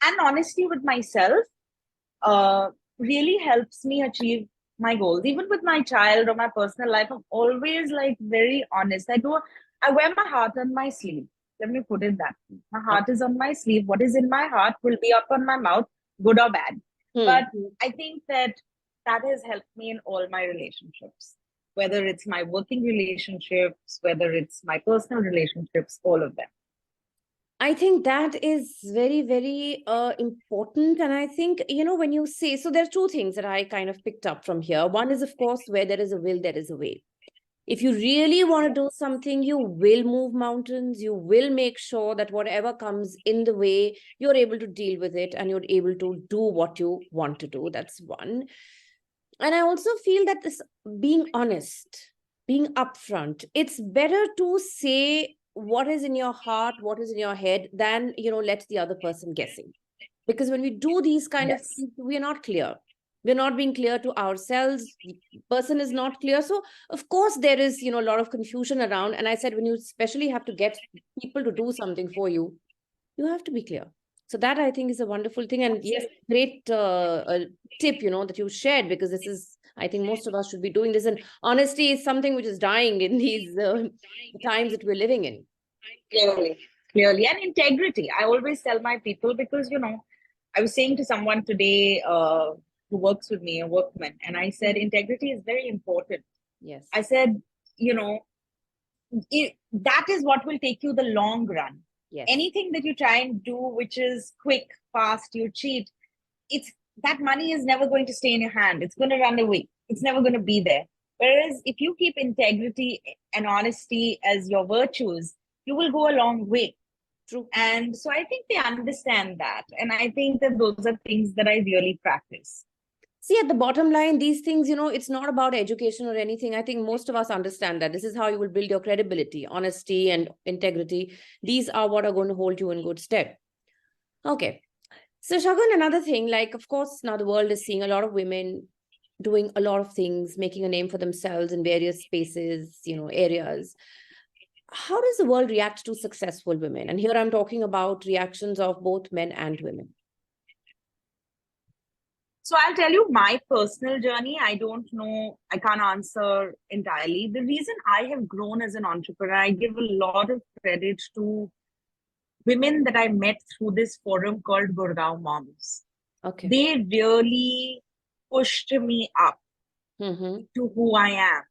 Speaker 2: and honesty with myself really helps me achieve my goals. Even with my child or my personal life, I'm always like very honest. I wear my heart on my sleeve. Let me put it that way. My
Speaker 1: Oh.
Speaker 2: heart is on my sleeve. What is in my heart will be up on my mouth, good or bad.
Speaker 1: Hmm.
Speaker 2: But I think that has helped me in all my relationships, whether it's my working relationships, whether it's my personal relationships, all of them.
Speaker 1: I think that is very, very important. And I think, when you say, so there are two things that I kind of picked up from here. One is, of course, where there is a will, there is a way. If you really want to do something, you will move mountains. You will make sure that whatever comes in the way, you're able to deal with it and you're able to do what you want to do. That's one. And I also feel that this being honest, being upfront, it's better to say what is in your heart, what is in your head, than, let the other person guessing. Because when we do these kind of
Speaker 2: Yes.
Speaker 1: things, we are not clear. We're not being clear to ourselves. The person is not clear. So, of course, there is, a lot of confusion around. And I said, when you especially have to get people to do something for you have to be clear. So that I think is a wonderful thing. And yes, great tip, that you shared, because this is, I think most of us should be doing this. And honesty is something which is dying in these times that we're living in.
Speaker 2: Clearly. And integrity. I always tell my people, because, I was saying to someone today who works with me, a workman, and I said, integrity is very important.
Speaker 1: Yes.
Speaker 2: I said, that is what will take you the long run.
Speaker 1: Yes.
Speaker 2: Anything that you try and do, which is quick, fast, you cheat, that money is never going to stay in your hand. It's going to run away. It's never going to be there. Whereas if you keep integrity and honesty as your virtues, you will go a long way.
Speaker 1: True.
Speaker 2: And so I think they understand that. And I think that those are things that I really practice.
Speaker 1: See, at the bottom line, these things, it's not about education or anything. I think most of us understand that this is how you will build your credibility, honesty and integrity. These are what are going to hold you in good stead. Okay. So Shagun, another thing, like, of course, now the world is seeing a lot of women doing a lot of things, making a name for themselves in various spaces, areas. How does the world react to successful women? And here I'm talking about reactions of both men and women.
Speaker 2: So I'll tell you my personal journey. I don't know, I can't answer entirely. The reason I have grown as an entrepreneur, I give a lot of credit to women that I met through this forum called Gurgaon Moms.
Speaker 1: Okay.
Speaker 2: They really pushed me up to who I am.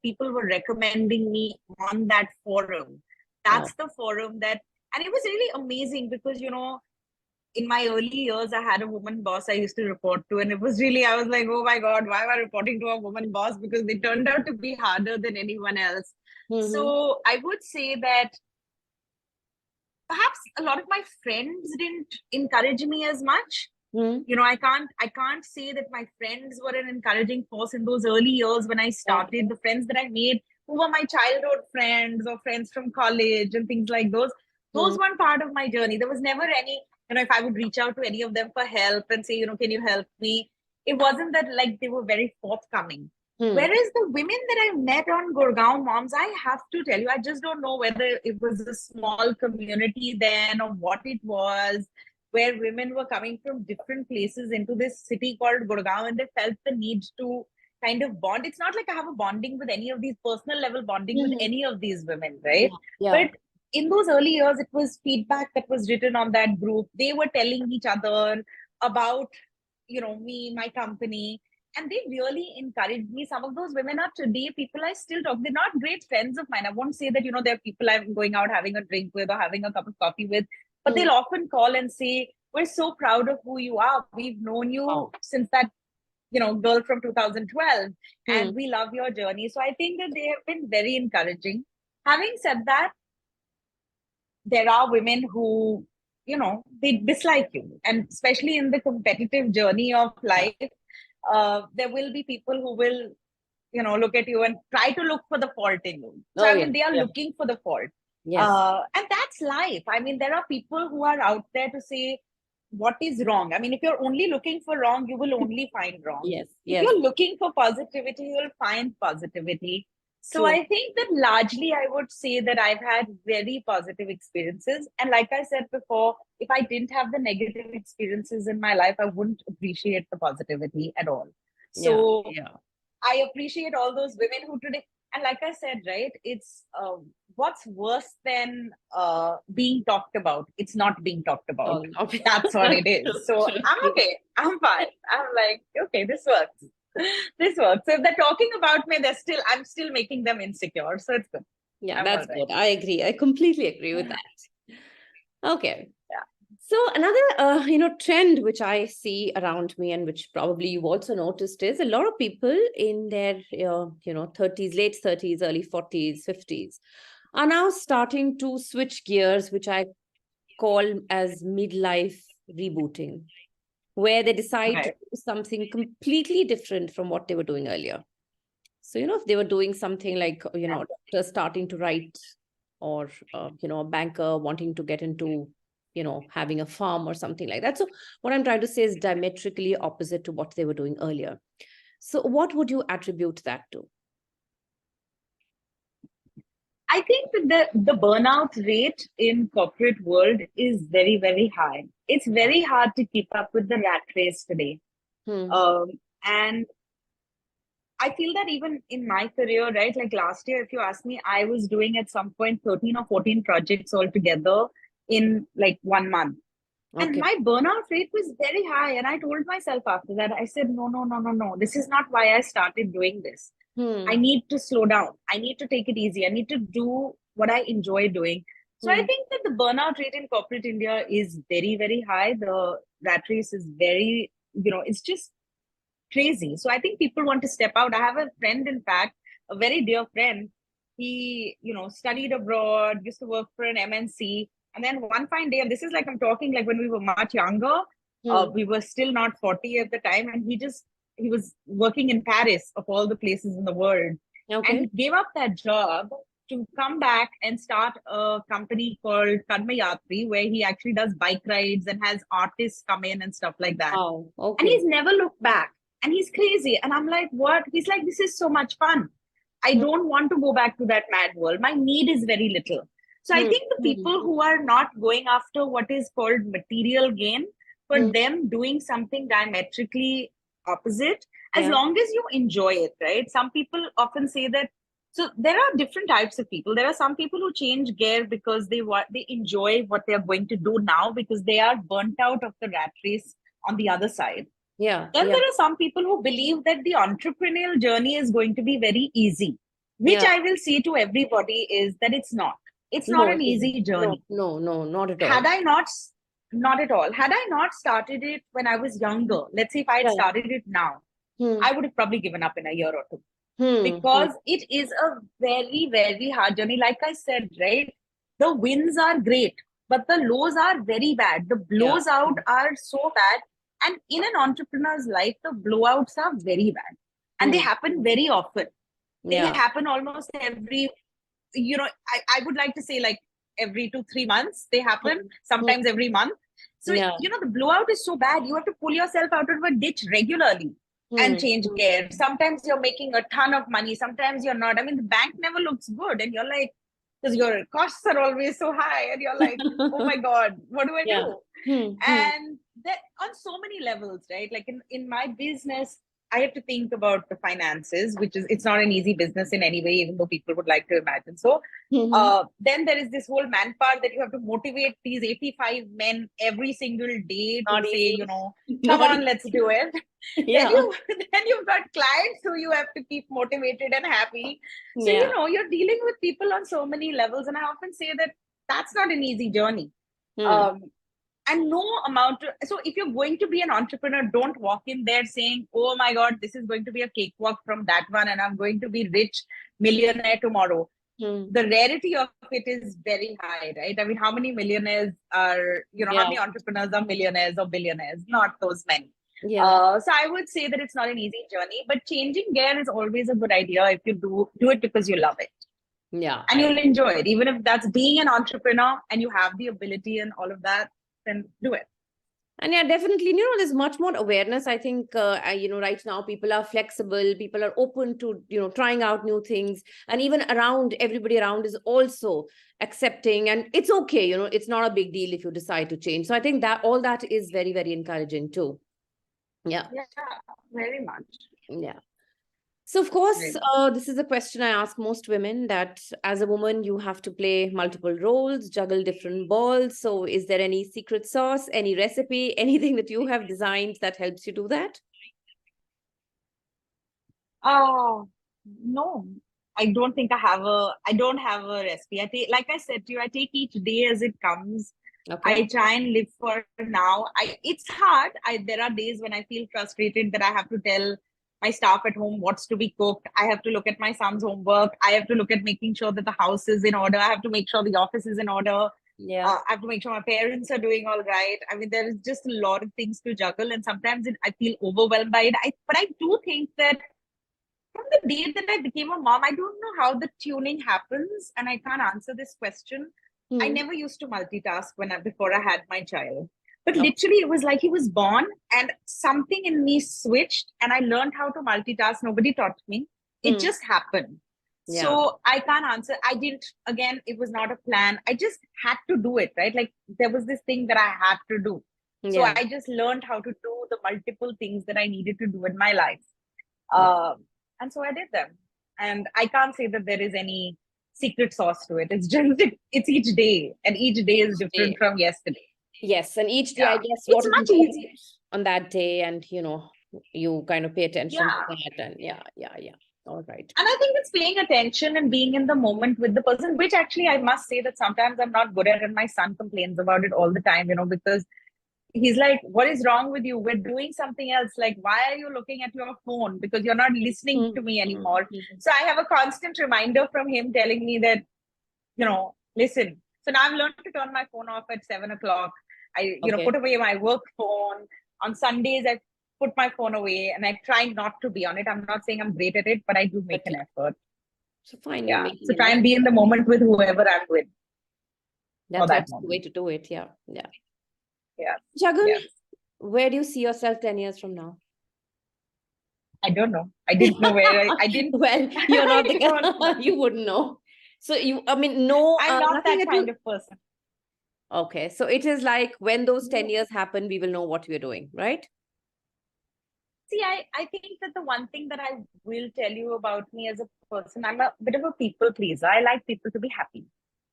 Speaker 2: People were recommending me on that forum. That's the forum and it was really amazing because, in my early years, I had a woman boss I used to report to. And it was really, I was like, oh my God, why am I reporting to a woman boss? Because they turned out to be harder than anyone else. So I would say that perhaps a lot of my friends didn't encourage me as much. I can't say that my friends were an encouraging force in those early years when I started. The friends that I made, who were my childhood friends or friends from college and things like those weren't part of my journey. There was never any, if I would reach out to any of them for help and say, can you help me? It wasn't that like they were very forthcoming. Whereas the women that I met on Gurgaon Moms, I have to tell you, I just don't know whether it was a small community then or what it was, where women were coming from different places into this city called Gurgaon, and they felt the need to kind of bond. It's not like I have a bonding with any of these, personal level bonding with any of these women, right? But in those early years, it was feedback that was written on that group. They were telling each other about, me, my company, and they really encouraged me. Some of those women are today people I still talk. They're not great friends of mine. I won't say that, they're people I'm going out having a drink with or having a cup of coffee with, but they'll often call and say, we're so proud of who you are. We've known you since that, girl from 2012, and we love your journey. So I think that they have been very encouraging. Having said that, there are women who, they dislike you. And especially in the competitive journey of life, there will be people who will, look at you and try to look for the fault in you. So, they are looking for the fault.
Speaker 1: Yes.
Speaker 2: And that's life. There are people who are out there to say what is wrong. If you're only looking for wrong, you will only find wrong.
Speaker 1: Yes.
Speaker 2: If you're looking for positivity, you'll find positivity. So I think that largely I would say that I've had very positive experiences. And like I said before, if I didn't have the negative experiences in my life, I wouldn't appreciate the positivity at all. So I appreciate all those women who today, and like I said, right, it's what's worse than being talked about? It's not being talked about. That's what it is. So I'm okay. I'm fine. I'm like, okay, this works. This works. So if they're talking about me, I'm still making them insecure. So it's good.
Speaker 1: Yeah, that's good. I agree. I completely agree with that. Okay.
Speaker 2: Yeah.
Speaker 1: So another, trend which I see around me and which probably you've also noticed is a lot of people in their, 30s, late 30s, early 40s, 50s are now starting to switch gears, which I call as midlife rebooting, where they decide to do something completely different from what they were doing earlier. So, if they were doing something like, doctor starting to write, or, a banker wanting to get into, having a farm or something like that. So what I'm trying to say is diametrically opposite to what they were doing earlier. So what would you attribute that to?
Speaker 2: I think that the burnout rate in corporate world is very, very high. it's very hard to keep up with the rat race today.
Speaker 1: Hmm.
Speaker 2: And I feel that even in my career, right? Like last year, if you ask me, I was doing at some point 13 or 14 projects altogether in like 1 month. And
Speaker 1: Okay.
Speaker 2: my burnout rate was very high. And I told myself after that, I said, no, no, no, no, no. This is not why I started doing this. I
Speaker 1: Hmm.
Speaker 2: need to slow down. I need to take it easy. I need to do what I enjoy doing. So I
Speaker 1: Hmm.
Speaker 2: think that the burnout rate in corporate India is very, very high. The rat race is very, it's just crazy. So I think people want to step out. I have a friend, in fact, a very dear friend. He, studied abroad, used to work for an MNC. And then one fine day, and this is like I'm talking like when we were much younger,
Speaker 1: Hmm.
Speaker 2: we were still not 40 at the time. And he was working in Paris, of all the places in the world. And
Speaker 1: Okay.
Speaker 2: he gave up that job to come back and start a company called Karma Yatri, where he actually does bike rides and has artists come in and stuff like that.
Speaker 1: Wow.
Speaker 2: And
Speaker 1: Okay.
Speaker 2: he's never looked back. And he's crazy. And I'm like, what? He's like, this is so much fun. I
Speaker 1: Hmm.
Speaker 2: don't want to go back to that mad world. My need is very little. So I
Speaker 1: Hmm.
Speaker 2: think the people
Speaker 1: Hmm.
Speaker 2: who are not going after what is called material gain, for
Speaker 1: Hmm.
Speaker 2: them doing something diametrically opposite, as
Speaker 1: Yeah.
Speaker 2: long as you enjoy it, right? Some people often say that. So there are different types of people. There are some people who change gear because they enjoy what they are going to do now because they are burnt out of the rat race on the other side.
Speaker 1: Yeah.
Speaker 2: Then
Speaker 1: Yeah.
Speaker 2: there are some people who believe that the entrepreneurial journey is going to be very easy, which
Speaker 1: Yeah.
Speaker 2: I will say to everybody is that it's not. It's not
Speaker 1: No,
Speaker 2: an
Speaker 1: it isn't.
Speaker 2: easy
Speaker 1: No,
Speaker 2: journey.
Speaker 1: no, no, not at all.
Speaker 2: Had I not, not at all, had I not started it when I was younger, let's say if I had
Speaker 1: Yeah.
Speaker 2: started it now,
Speaker 1: Hmm.
Speaker 2: I would have probably given up in a year or two
Speaker 1: Hmm. Hmm.
Speaker 2: because it is a very, very hard journey. Like I said, right? The wins are great, but the lows are very bad. The
Speaker 1: Yeah.
Speaker 2: blows out are so bad. And in an entrepreneur's life, the blowouts are very bad. And they
Speaker 1: Hmm.
Speaker 2: happen very often. They
Speaker 1: Yeah.
Speaker 2: happen almost every, I would like to say like every 2, 3 months, they happen,
Speaker 1: Hmm. Hmm.
Speaker 2: sometimes every month. So,
Speaker 1: Yeah.
Speaker 2: the blowout is so bad, you have to pull yourself out of a ditch regularly
Speaker 1: Hmm.
Speaker 2: and change gear. Sometimes you're making a ton of money, sometimes you're not. I mean, the bank never looks good, and you're like, because your costs are always so high, and you're like, oh my God, what do I
Speaker 1: Yeah.
Speaker 2: do?
Speaker 1: Hmm. Hmm.
Speaker 2: And that on so many levels, right? Like in my business, I have to think about the finances, which is it's not an easy business in any way, even though people would like to imagine. So
Speaker 1: Hmm.
Speaker 2: then there is this whole manpower that you have to motivate these 85 men every single day to
Speaker 1: Not
Speaker 2: say,
Speaker 1: easy.
Speaker 2: come
Speaker 1: Not
Speaker 2: on,
Speaker 1: easy.
Speaker 2: let's do it. Then
Speaker 1: Yeah.
Speaker 2: you've got clients who you have to keep motivated and happy. So
Speaker 1: Yeah.
Speaker 2: you're dealing with people on so many levels, and I often say that that's not an easy journey.
Speaker 1: Hmm.
Speaker 2: Um, and no amount so if you're going to be an entrepreneur, don't walk in there saying, oh my God, this is going to be a cakewalk from that one and I'm going to be rich millionaire tomorrow.
Speaker 1: Hmm.
Speaker 2: The rarity of it is very high, right? I mean, how many millionaires are, how
Speaker 1: Yeah.
Speaker 2: many entrepreneurs are millionaires or billionaires? Not those many.
Speaker 1: Yeah.
Speaker 2: So I would say that it's not an easy journey, but changing gear is always a good idea if you do it because you love it
Speaker 1: Yeah.
Speaker 2: and you'll enjoy it. Even if that's being an entrepreneur and you have the ability and all of that, then do it.
Speaker 1: And yeah, definitely, there's much more awareness. I think, right now people are flexible, people are open to, trying out new things. And even around, everybody around is also accepting. And it's okay, it's not a big deal if you decide to change. So I think that all that is very, very encouraging too. Yeah.
Speaker 2: Yeah, very much.
Speaker 1: Yeah. So, of course,
Speaker 2: Very much.
Speaker 1: this is a question I ask most women that as a woman, you have to play multiple roles, juggle different balls. So, is there any secret sauce, any recipe, anything that you have designed that helps you do that?
Speaker 2: Oh, no. I don't have a recipe. Like I said to you, I take each day as it comes.
Speaker 1: Okay.
Speaker 2: I try and live for now. It's hard. There are days when I feel frustrated that I have to tell my staff at home what's to be cooked. I have to look at my son's homework. I have to look at making sure that the house is in order. I have to make sure the office is in order.
Speaker 1: Yeah.
Speaker 2: I have to make sure my parents are doing all right. I mean, there is just a lot of things to juggle, and sometimes I feel overwhelmed by it. But I do think that from the day that I became a mom, I don't know how the tuning happens, and I can't answer this question. I
Speaker 1: Hmm.
Speaker 2: never used to multitask before I had my child, but
Speaker 1: Oh,
Speaker 2: literally it was like he was born, and something in me switched, and I learned how to multitask. Nobody taught me; it
Speaker 1: hmm.
Speaker 2: just happened.
Speaker 1: Yeah.
Speaker 2: So I can't answer. I didn't. Again, it was not a plan. I just had to do it, right? Like there was this thing that I had to do. So
Speaker 1: Yeah.
Speaker 2: I just learned how to do the multiple things that I needed to do in my life.
Speaker 1: Yeah.
Speaker 2: And so I did them. And I can't say that there is any secret sauce to it. It's just, it's each day. And each day is
Speaker 1: Each
Speaker 2: different
Speaker 1: day.
Speaker 2: from yesterday.
Speaker 1: Yes. And each day, I
Speaker 2: Yeah.
Speaker 1: guess,
Speaker 2: It's
Speaker 1: what is
Speaker 2: much
Speaker 1: important
Speaker 2: easier.
Speaker 1: on that day, and you kind of pay attention to
Speaker 2: Yeah.
Speaker 1: that. And yeah. All right.
Speaker 2: And I think it's paying attention and being in the moment with the person, which actually I must say that sometimes I'm not good at. And my son complains about it all the time, because he's like, what is wrong with you? We're doing something else. Like, why are you looking at your phone? Because you're not listening to me anymore. So I have a constant reminder from him telling me that, listen. So now I've learned to turn my phone off at 7 o'clock. I,
Speaker 1: Okay.
Speaker 2: put away my work phone. On Sundays, I put my phone away and I try not to be on it. I'm not saying I'm great at it, but I do make
Speaker 1: But
Speaker 2: an
Speaker 1: yeah.
Speaker 2: effort.
Speaker 1: So fine, you're
Speaker 2: Yeah.
Speaker 1: making
Speaker 2: So
Speaker 1: an
Speaker 2: try
Speaker 1: effort.
Speaker 2: and be in the moment with whoever I'm with for
Speaker 1: That's
Speaker 2: that
Speaker 1: also the way
Speaker 2: moment.
Speaker 1: to do it. Yeah.
Speaker 2: Yeah.
Speaker 1: Shagun,
Speaker 2: Yeah.
Speaker 1: where do you see yourself 10 years from now?
Speaker 2: I don't know. I didn't know where I didn't.
Speaker 1: Well, you're not
Speaker 2: I don't know.
Speaker 1: you wouldn't know. So no,
Speaker 2: I'm not
Speaker 1: nothing
Speaker 2: that
Speaker 1: that
Speaker 2: kind of person.
Speaker 1: Okay, so it is like when those 10 years happen, we will know what we're doing, right?
Speaker 2: See, I think that the one thing that I will tell you about me as a person, I'm a bit of a people pleaser. I like people to be happy.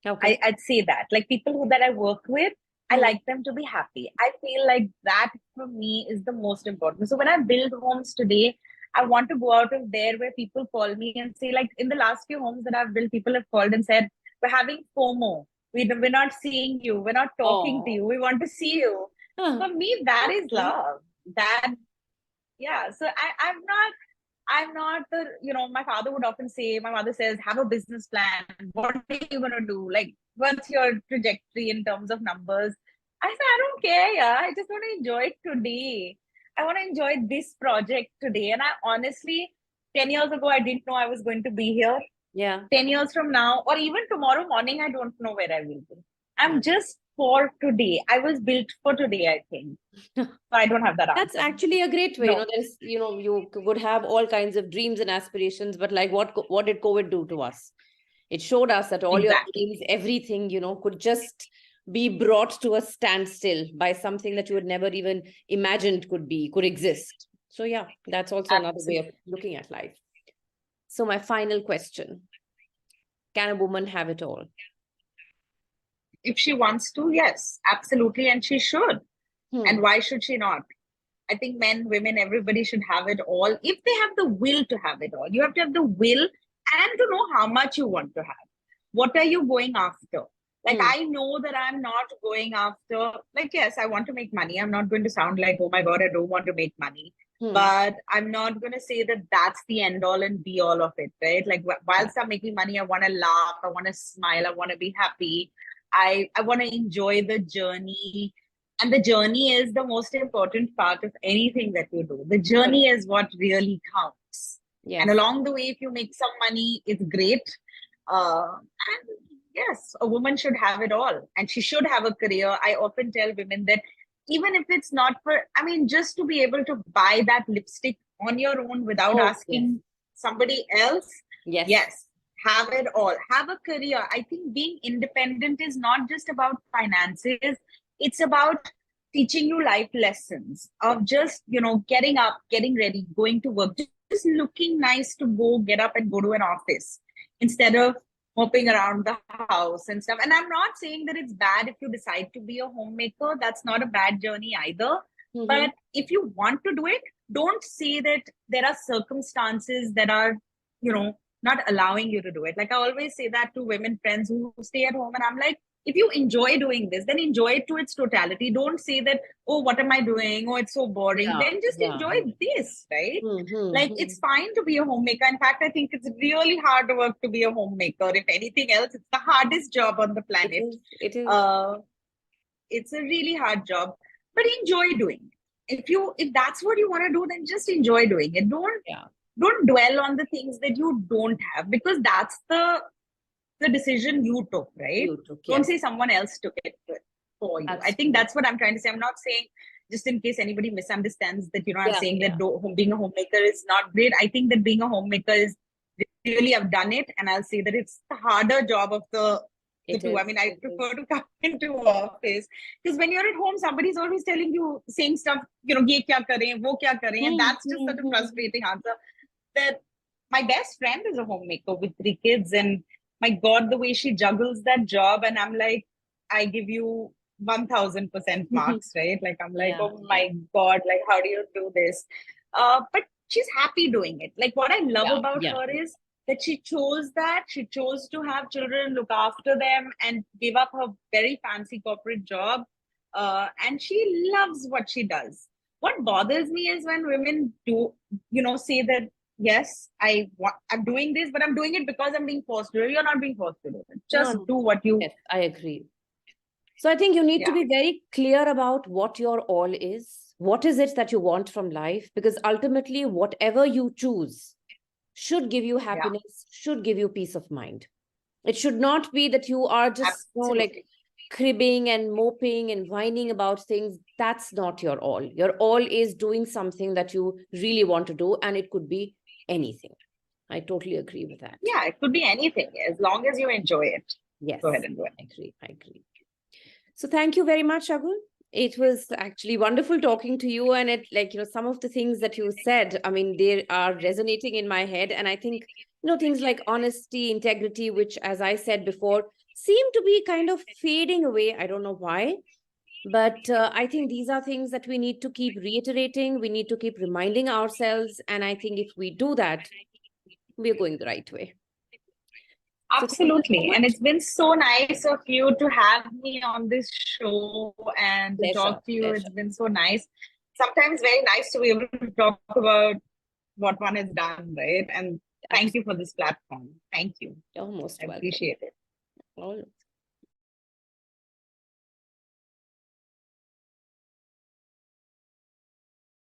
Speaker 1: Okay.
Speaker 2: I'd say that. Like people that I work with, I like them to be happy. I feel like that for me is the most important. So when I build homes today, I want to go out of there where people call me and say, like in the last few homes that I've built, people have called and said, we're having FOMO. We're not seeing you. We're not talking to
Speaker 1: Oh.
Speaker 2: you. We want to see you.
Speaker 1: Huh.
Speaker 2: For me, that is
Speaker 1: Okay.
Speaker 2: love. That, yeah. So I'm not the, my father would often say, my mother says, have a business plan. What are you going to do? Like, what's your trajectory in terms of numbers? I said, I don't care. Yeah. I just want to enjoy it today. I want to enjoy this project today. And I honestly, 10 years ago, I didn't know I was going to be here.
Speaker 1: Yeah.
Speaker 2: 10 years from now, or even tomorrow morning, I don't know where I will be.
Speaker 1: Yeah.
Speaker 2: I'm just for today. I was built for today, I think. So I don't have that
Speaker 1: That's
Speaker 2: answer.
Speaker 1: actually a great way.
Speaker 2: No.
Speaker 1: There's, you would have all kinds of dreams and aspirations, but like what did COVID do to us? It showed us that all your
Speaker 2: Exactly.
Speaker 1: dreams, everything, could just be brought to a standstill by something that you had never even imagined could exist. So yeah, that's also another way of
Speaker 2: Absolutely.
Speaker 1: looking at life. So my final question, can a woman have it all?
Speaker 2: If she wants to, yes, absolutely. And she should. And why should she not? I think men, women, everybody should have it all. If they have the will to have it all, you have to have the will and to know how much you want to have. What are you going after? Like, I know that I'm not going after, like, yes, I want to make money. I'm not going to sound like, oh my God, I don't want to make money. But I'm not going to say that that's the end all and be all of it, right? Like, whilst I'm making money, I want to laugh, I want to smile, I want to be happy. I want to enjoy the journey. And the journey is the most important part of anything that you do. The journey is what really counts.
Speaker 1: Yes.
Speaker 2: And along the way, if you make some money, it's great. And yes, a woman should have it all. And she should have a career. I often tell women that even if it's not for, just to be able to buy that lipstick on your own without asking somebody else. Yes. Have it all. Have a career. I think being independent is not just about finances. It's about teaching you life lessons of just, getting up, getting ready, going to work, just looking nice to go, get up and go to an office instead of hopping around the house and stuff. And I'm not saying that it's bad if you decide to be a homemaker. That's not a bad journey either. But if you want to do it, don't say that there are circumstances that are, not allowing you to do it. Like I always say that to women friends who stay at home, and I'm like, if you enjoy doing this, then enjoy it to its totality. Don't say that, oh, what am I doing? Oh, it's so boring. Then just enjoy this, right? Like it's fine to be a homemaker. In fact, I think it's really hard work to be a homemaker. If anything else, it's the hardest job on the planet.
Speaker 1: It is.
Speaker 2: It's a really hard job, but enjoy doing it. If that's what you want to do, then just enjoy doing it. Don't dwell on the things that you don't have, because that's the decision you took, right? Don't say someone else took it for you. I think that's what I'm trying to say. I'm not saying, just in case anybody misunderstands, that I'm saying that being a homemaker is not great. I think that being a homemaker is really, I've done it, and I'll say that it's the harder job of the to
Speaker 1: It
Speaker 2: do. I
Speaker 1: is.
Speaker 2: mean, I
Speaker 1: It is.
Speaker 2: prefer to come into office because when you're at home, somebody's always telling you same stuff, ye kya kare, wo kya kare, and that's just such a frustrating answer. That my best friend is a homemaker with 3 kids, and my God, the way she juggles that job, and I'm like, I give you 1000% marks, right? Like I'm like,
Speaker 1: Yeah.
Speaker 2: oh my God, like how do you do this? But she's happy doing it. Like what I love
Speaker 1: Yeah.
Speaker 2: about
Speaker 1: Yeah.
Speaker 2: her is that she chose that. She chose to have children, look after them, and give up her very fancy corporate job. And she loves what she does. What bothers me is when women do, say that, yes, I'm doing this, but I'm doing it because I'm being forced to do it. You're not being forced to do it.
Speaker 1: No,
Speaker 2: Just
Speaker 1: no.
Speaker 2: do what you,
Speaker 1: Yes, I agree. So I think you need to
Speaker 2: yeah,
Speaker 1: be very clear about what your all is. What is it that you want from life? Because ultimately, whatever you choose should give you
Speaker 2: yeah,
Speaker 1: happiness, should give you peace of mind. It should not be that you are just, like
Speaker 2: absolutely.
Speaker 1: cribbing and moping and whining about things. That's not your all. Your all is doing something that you really want to do, and it could be anything. I totally agree with that.
Speaker 2: Yeah, it could be anything as long as you enjoy it.
Speaker 1: Yes,
Speaker 2: Go ahead and do it.
Speaker 1: I agree. I agree. So thank you very much, Shagun. It was actually wonderful talking to you. And it, like, some of the things that you said, I mean, they are resonating in my head. And I think, things like honesty, integrity, which, as I said before, seem to be kind of fading away. I don't know why. But I think these are things that we need to keep reiterating. We need to keep reminding ourselves. And I think if we do that, we're going the right way. So thank you so
Speaker 2: Absolutely. And
Speaker 1: much.
Speaker 2: it's been so nice of you to have me on this show and to
Speaker 1: Pleasure.
Speaker 2: talk to you. It's
Speaker 1: Pleasure.
Speaker 2: been so nice. Sometimes very nice to be able to talk about what one has done, right? And thank you for this platform. Thank you.
Speaker 1: You're most
Speaker 2: I
Speaker 1: welcome.
Speaker 2: appreciate it.
Speaker 1: All